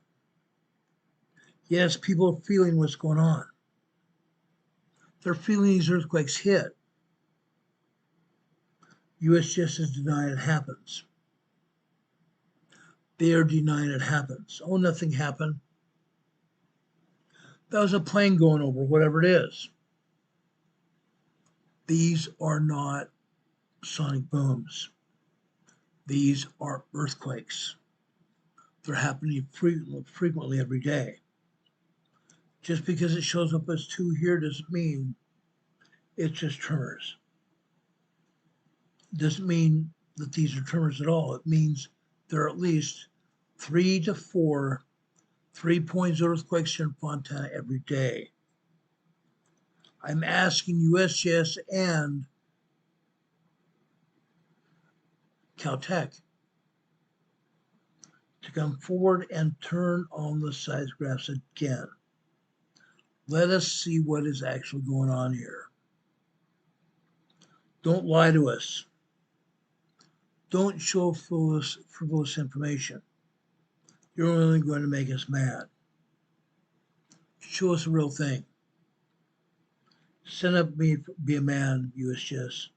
Yes, people are feeling what's going on. They're feeling these earthquakes hit. USGS is denying it happens. They are denying it happens. Oh, nothing happened. That was a plane going over, whatever it is. These are not sonic booms. These are earthquakes. They're happening frequently every day. Just because it shows up as 2 here doesn't mean it's just tremors. It doesn't mean that these are tremors at all. It means there are at least 3 to 4 3-point earthquakes here in Fontana every day. I'm asking USGS and Caltech to come forward and turn on the seismographs again. Let us see what is actually going on here. Don't lie to us. Don't show frivolous information. You're only going to make us mad. Show us the real thing. Stand up and be a man, USGS.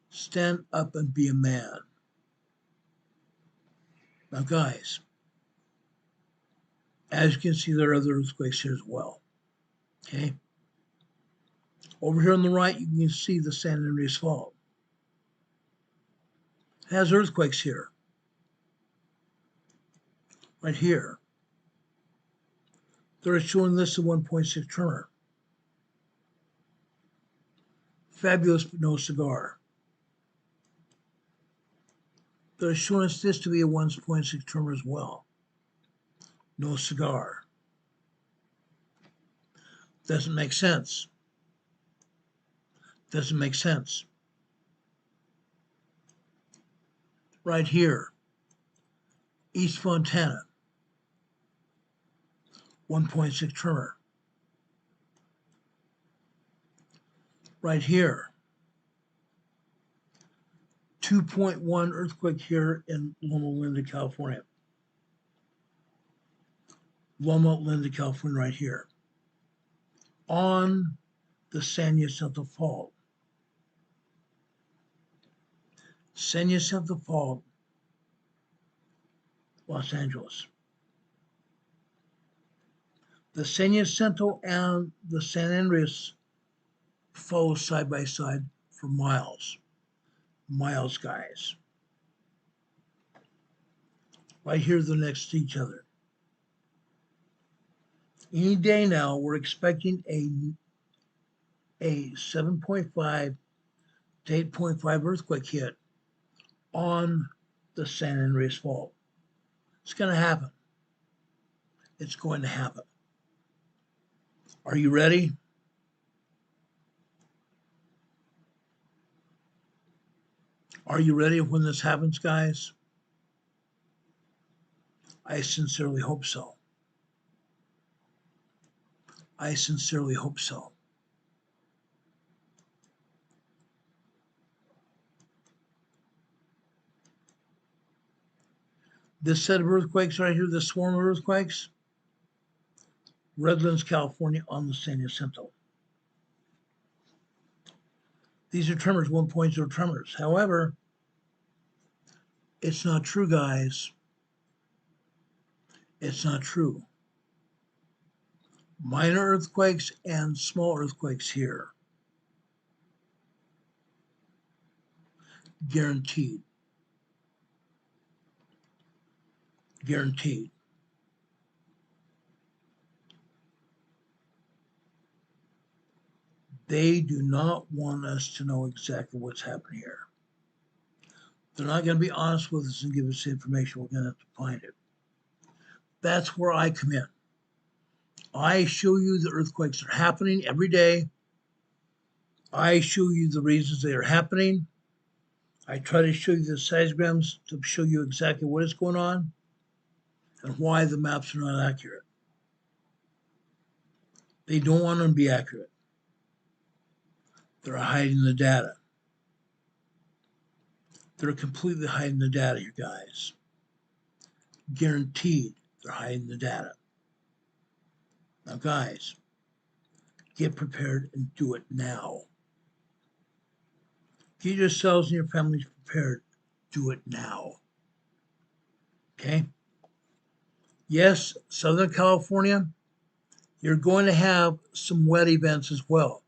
Stand up and be a man. Now, guys, as you can see, there are other earthquakes here as well. Okay? Over here on the right, you can see the San Andreas Fault. It has earthquakes here. Right here. They're showing this as 1.6 tremor. Fabulous, but no cigar. They're showing us this to be a 1.6 tremor as well. No cigar. Doesn't make sense. Doesn't make sense. Right here, East Fontana, 1.6 tremor. Right here, 2.1 earthquake here in Loma Linda, California. Loma Linda, California, right here. On the San Jacinto Fault. San Jacinto Fault, Los Angeles. The San Jacinto and the San Andreas follow side by side for miles. Miles, guys. Right here, they're next to each other. Any day now, we're expecting a 7.5 to 8.5 earthquake hit on the San Andreas Fault. It's going to happen. It's going to happen. Are you ready? Are you ready when this happens, guys? I sincerely hope so. I sincerely hope so. This set of earthquakes right here, this swarm of earthquakes, Redlands, California, on the San Jacinto. These are tremors, 1.0 tremors. However, it's not true, guys. It's not true. Minor earthquakes and small earthquakes here. Guaranteed. Guaranteed. They do not want us to know exactly what's happening here. They're not going to be honest with us and give us the information. We're going to have to find it. That's where I come in. I show you the earthquakes that are happening every day. I show you the reasons they are happening. I try to show you the seismograms to show you exactly what is going on and why the maps are not accurate. They don't want them to be accurate. They're hiding the data. They're completely hiding the data, you guys. Guaranteed they're hiding the data. Now, guys, get prepared and do it now. Get yourselves and your families prepared. Do it now. Okay? Yes, Southern California, you're going to have some wet events as well.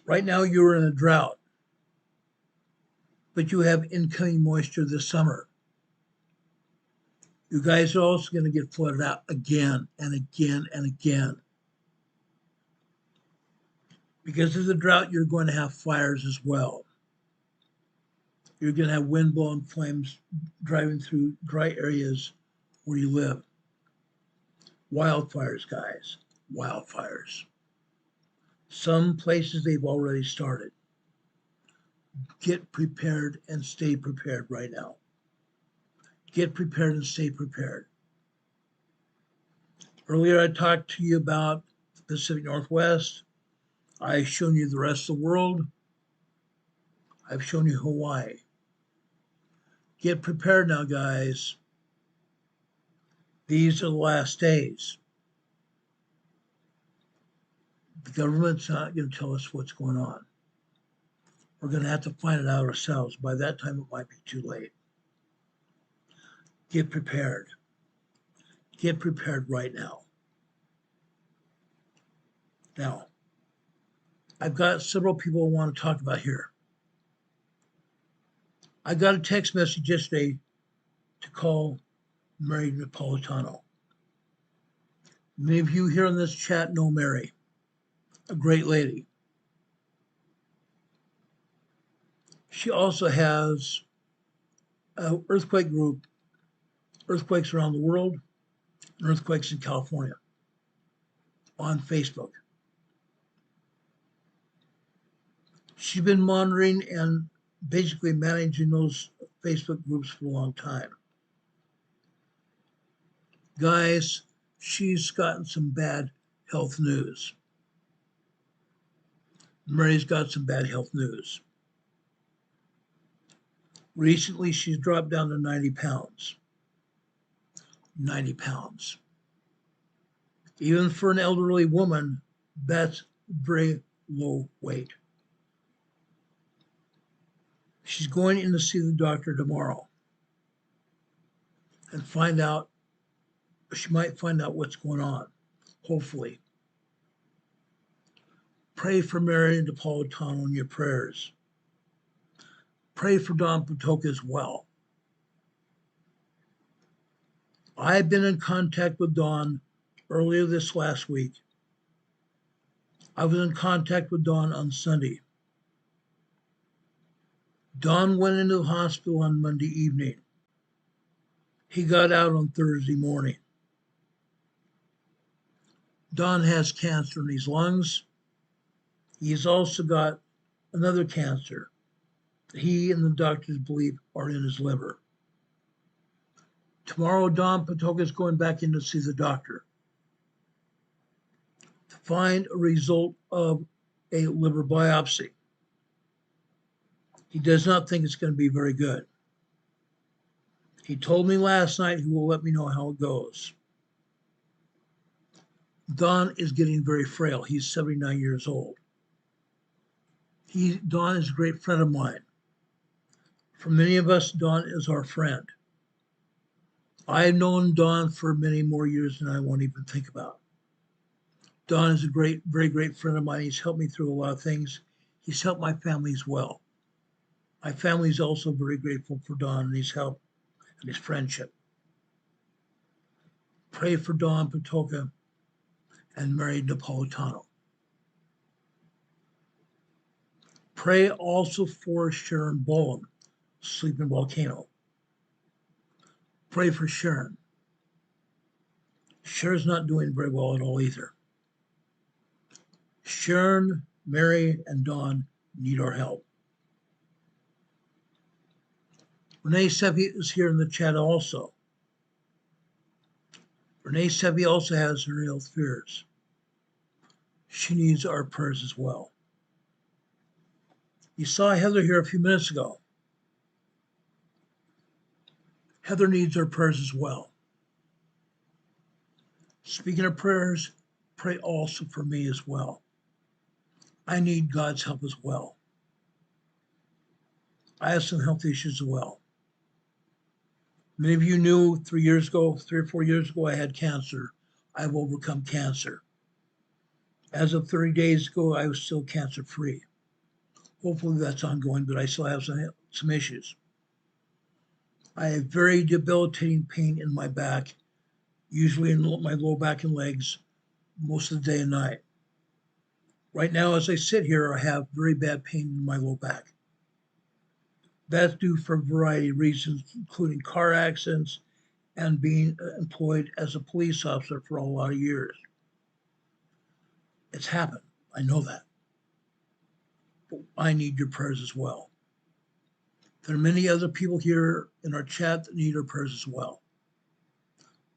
Right now, you're in a drought, but you have incoming moisture this summer. You guys are also going to get flooded out again and again and again. Because of the drought, you're going to have fires as well. You're going to have wind-blown flames driving through dry areas where you live. Wildfires, guys, wildfires. Some places they've already started. Get prepared and stay prepared right now. Get prepared and stay prepared. Earlier, I talked to you about the Pacific Northwest. I've shown you the rest of the world. I've shown you Hawaii. Get prepared now, guys. These are the last days. The government's not going to tell us what's going on. We're going to have to find it out ourselves. By that time, it might be too late. Get prepared. Get prepared right now. Now, I've got several people I want to talk about here. I got a text message yesterday to call Mary Napolitano. Many of you here in this chat know Mary, a great lady. She also has an earthquake group, Earthquakes Around the World, and Earthquakes in California, on Facebook. She's been monitoring and basically managing those Facebook groups for a long time. Guys, she's gotten some bad health news. Mary's got some bad health news. Recently, she's dropped down to 90 pounds. 90 pounds. Even for an elderly woman, that's very low weight. She's going in to see the doctor tomorrow and find out, she might find out what's going on, hopefully. Pray for Mary Napolitano in your prayers. Pray for Don Patoka as well. I've been in contact with Don earlier this last week. I was in contact with Don on Sunday. Don went into the hospital on Monday evening. He got out on Thursday morning. Don has cancer in his lungs. He's also got another cancer he and the doctors believe are in his liver. Tomorrow, Don Patoka is going back in to see the doctor to find a result of a liver biopsy. He does not think it's going to be very good. He told me last night he will let me know how it goes. Don is getting very frail. He's 79 years old. Don is a great friend of mine. For many of us, Don is our friend. I've known Don for many more years than I won't even think about. Don is a very great friend of mine. He's helped me through a lot of things. He's helped my family as well. My family is also very grateful for Don and his help and his friendship. Pray for Don Patoka and Mary Napolitano. Pray also for Sharon Bowen, Sleeping Volcano. Pray for Sharon. Sharon's not doing very well at all either. Sharon, Mary, and Don need our help. Renee Sevi is here in the chat also. Renee Sevi also has her health fears. She needs our prayers as well. You saw Heather here a few minutes ago. Heather needs our prayers as well. Speaking of prayers, pray also for me as well. I need God's help as well. I have some health issues as well. Many of you knew 3 years ago, 3 or 4 years ago, I had cancer. I've overcome cancer. As of 30 days ago, I was still cancer free. Hopefully that's ongoing, but I still have some issues. I have very debilitating pain in my back, usually in my low back and legs, most of the day and night. Right now, as I sit here, I have very bad pain in my low back. That's due for a variety of reasons, including car accidents and being employed as a police officer for a lot of years. It's happened. I know that. But I need your prayers as well. There are many other people here in our chat that need our prayers as well.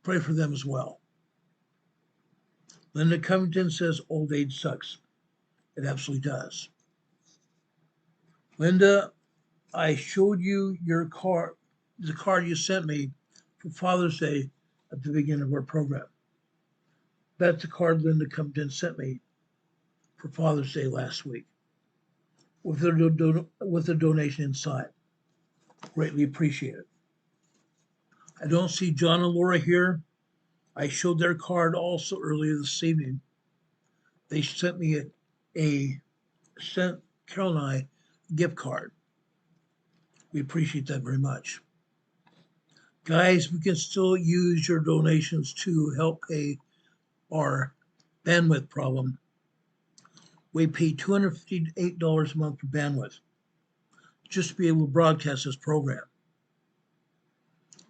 Pray for them as well. Linda Covington says old age sucks. It absolutely does. Linda, I showed you your card, the card you sent me for Father's Day at the beginning of our program. That's the card Linda Covington sent me for Father's Day last week with a donation inside. Greatly appreciate it. I don't see John and Laura here. I showed their card also earlier this evening. They sent me sent Carol and I a gift card. We appreciate that very much. Guys, we can still use your donations to help pay our bandwidth problem. We pay $258 a month for bandwidth just to be able to broadcast this program.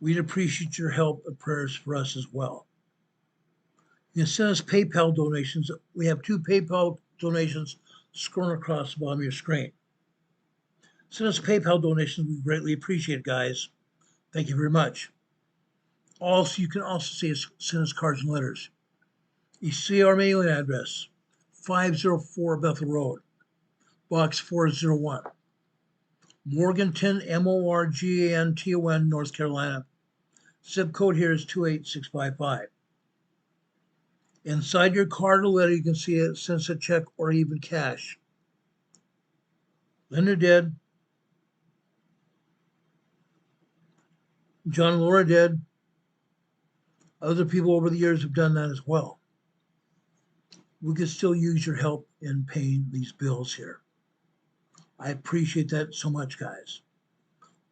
We'd appreciate your help and prayers for us as well. You can send us PayPal donations. We have 2 PayPal donations scrolling across the bottom of your screen. Send us PayPal donations. We greatly appreciate it, guys. Thank you very much. Also, you can also send us cards and letters. You see our mailing address, 504 Bethel Road, Box 401, Morganton, Morganton, North Carolina. Zip code here is 28655. Inside your card or letter, you can see it, send us a check or even cash. Linda did. John and Laura did. Other people over the years have done that as well. We could still use your help in paying these bills here. I appreciate that so much, guys.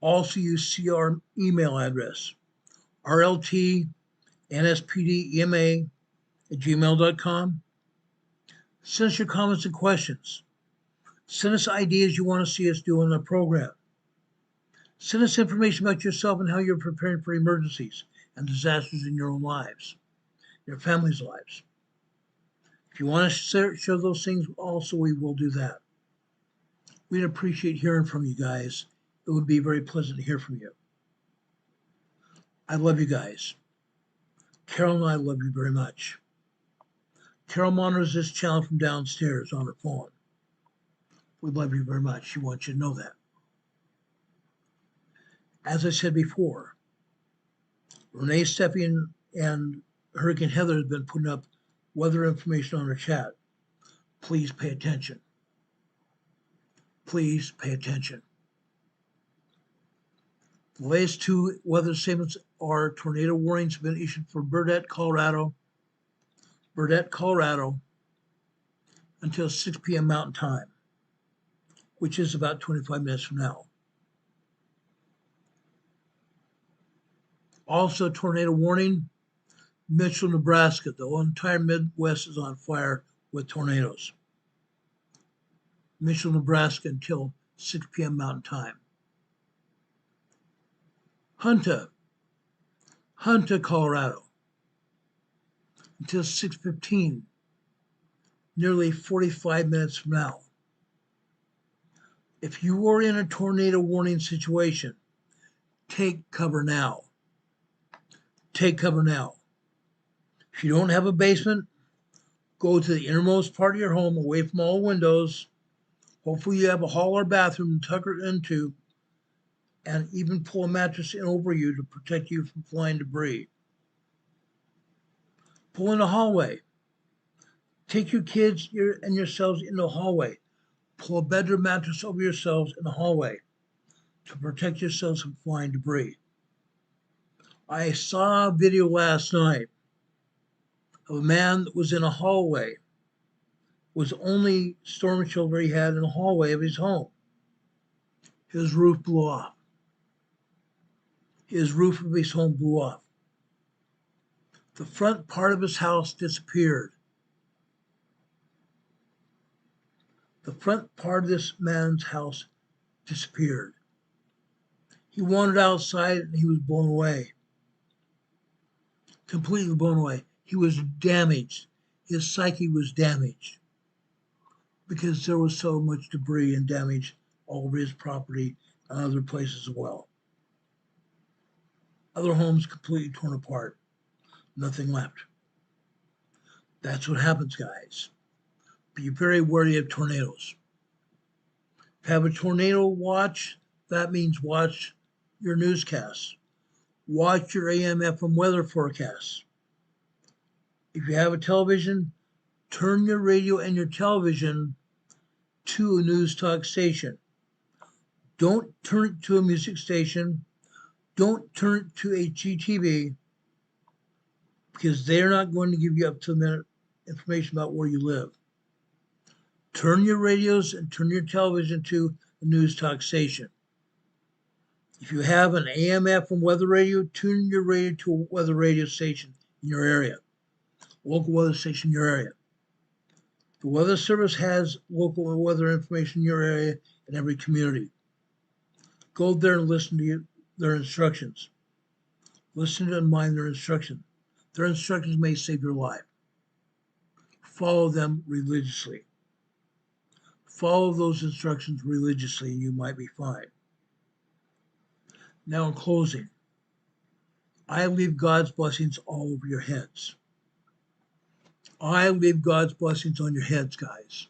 Also, you see our email address, rltnspdema@gmail.com. Send us your comments and questions. Send us ideas you want to see us do on the program. Send us information about yourself and how you're preparing for emergencies and disasters in your own lives, your family's lives. If you want to share those things also, we will do that. We'd appreciate hearing from you guys. It would be very pleasant to hear from you. I love you guys. Carol and I love you very much. Carol monitors this channel from downstairs on her phone. We love you very much. She wants you to know that. As I said before, Renee Steffi and Hurricane Heather have been putting up weather information on our chat. Please pay attention. Please pay attention. The latest 2 weather statements are tornado warnings have been issued for Burdett, Colorado, until 6 p.m. Mountain Time, which is about 25 minutes from now. Also, tornado warning, Mitchell, Nebraska. The entire Midwest is on fire with tornadoes. Mitchell, Nebraska until 6 p.m. Mountain Time. Hunta, Colorado until 6:15, nearly 45 minutes from now. If you are in a tornado warning situation, take cover now. Take cover now. If you don't have a basement, go to the innermost part of your home, away from all windows. Hopefully you have a hall or bathroom to tuck her into, and even pull a mattress in over you to protect you from flying debris. Pull in the hallway. Take your kids and yourselves in the hallway. Pull a bedroom mattress over yourselves in the hallway. to protect yourselves from flying debris. I saw a video last night of a man that was in a hallway, was only storm shelter he had in the hallway of his home. His roof blew off. His roof of his home blew off. The front part of his house disappeared. The front part of this man's house disappeared. He wandered outside and he was blown away. Completely blown away. He was damaged. His psyche was damaged because there was so much debris and damage all over his property and other places as well. Other homes completely torn apart. Nothing left. That's what happens, guys. Be very wary of tornadoes. If you have a tornado watch, that means watch your newscasts. Watch your AM FM weather forecasts. If you have a television, turn your radio and your television to a news talk station. Don't turn it to a music station. Don't turn it to HGTV, because they're not going to give you up-to-the-minute information about where you live. Turn your radios and turn your television to a news talk station. If you have an AM FM weather radio, tune your radio to a weather radio station in your area, local weather station in your area. The Weather Service has local weather information in your area in every community. Go there and listen to their instructions. Listen to and mind their instructions. Their instructions may save your life. Follow them religiously. Follow those instructions religiously and you might be fine. Now in closing, I leave God's blessings all over your heads. I leave God's blessings on your heads, guys.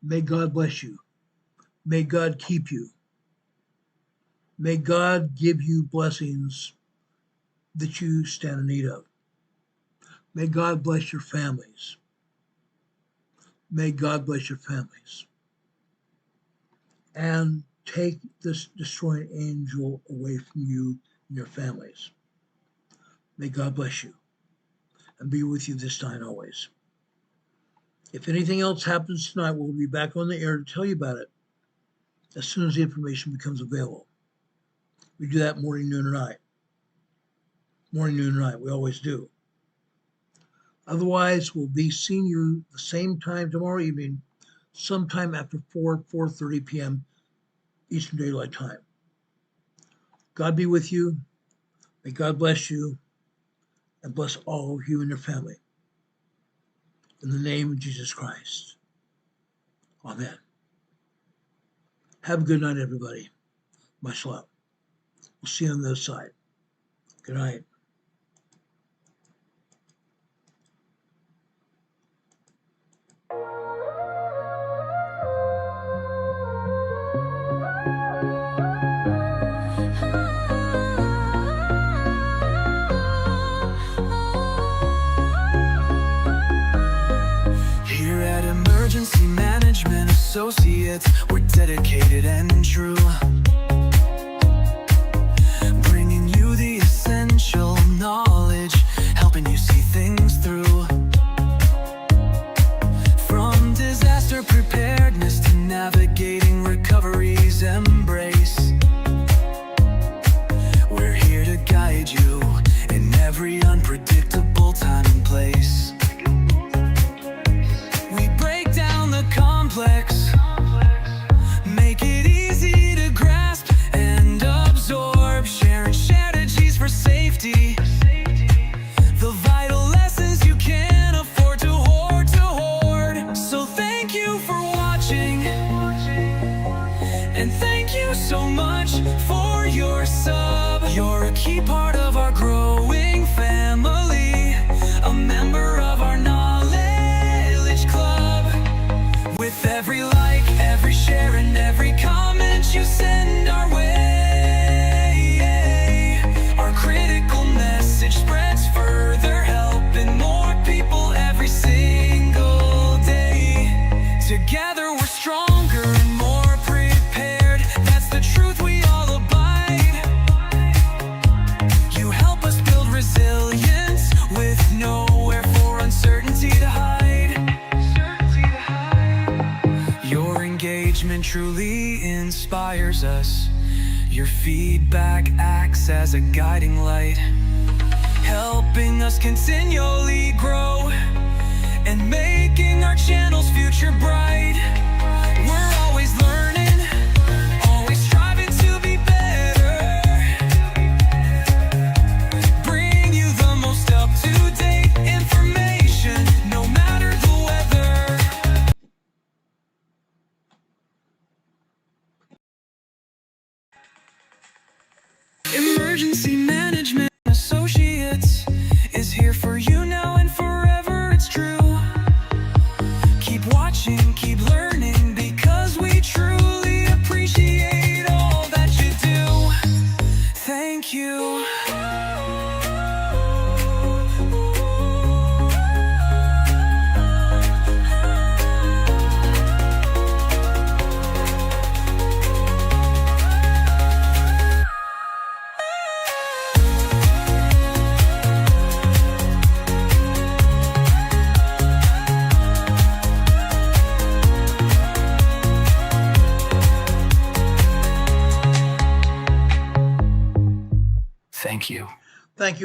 May God bless you. May God keep you. May God give you blessings that you stand in need of. May God bless your families. May God bless your families. And take this destroying angel away from you and your families. May God bless you and be with you this time always. If anything else happens tonight, we'll be back on the air to tell you about it as soon as the information becomes available. We do that morning, noon, or night. Morning, noon, or night. We always do. Otherwise, we'll be seeing you the same time tomorrow evening, sometime after 4:30 p.m. Eastern Daylight Time. God be with you. May God bless you and bless all of you and your family. In the name of Jesus Christ. Amen. Have a good night, everybody. Much love. We'll see you on the other side. Good night. Here at Emergency Management Associates, we're dedicated and true, bringing you the essential knowledge, helping you see things through. From disaster preparedness to navigating recovery's embrace, we're here to guide you in every unpredictable time and place. We break down the complex, make it easy to grasp and absorb, sharing strategies for safety, the vital lessons you can't afford to hoard. So thank you for watching, and thank you so much for your sub. You're a key part of our growing family, a member of our knowledge club. With every like, every share, and every comment you send our way, our critical message spreads further, helping more people every single day. Together we're stronger and more prepared. That's the truth we management truly inspires us. Your feedback acts as a guiding light, helping us continually grow and making our channel's future bright. We're always learning, always striving to be better. Bring you the most up-to-date information, no matter the weather. Emergency Management Associates is here for you now and forever, it's true. Keep watching, keep learning, because we truly appreciate all that you do. Thank you. Thank you. Thank you.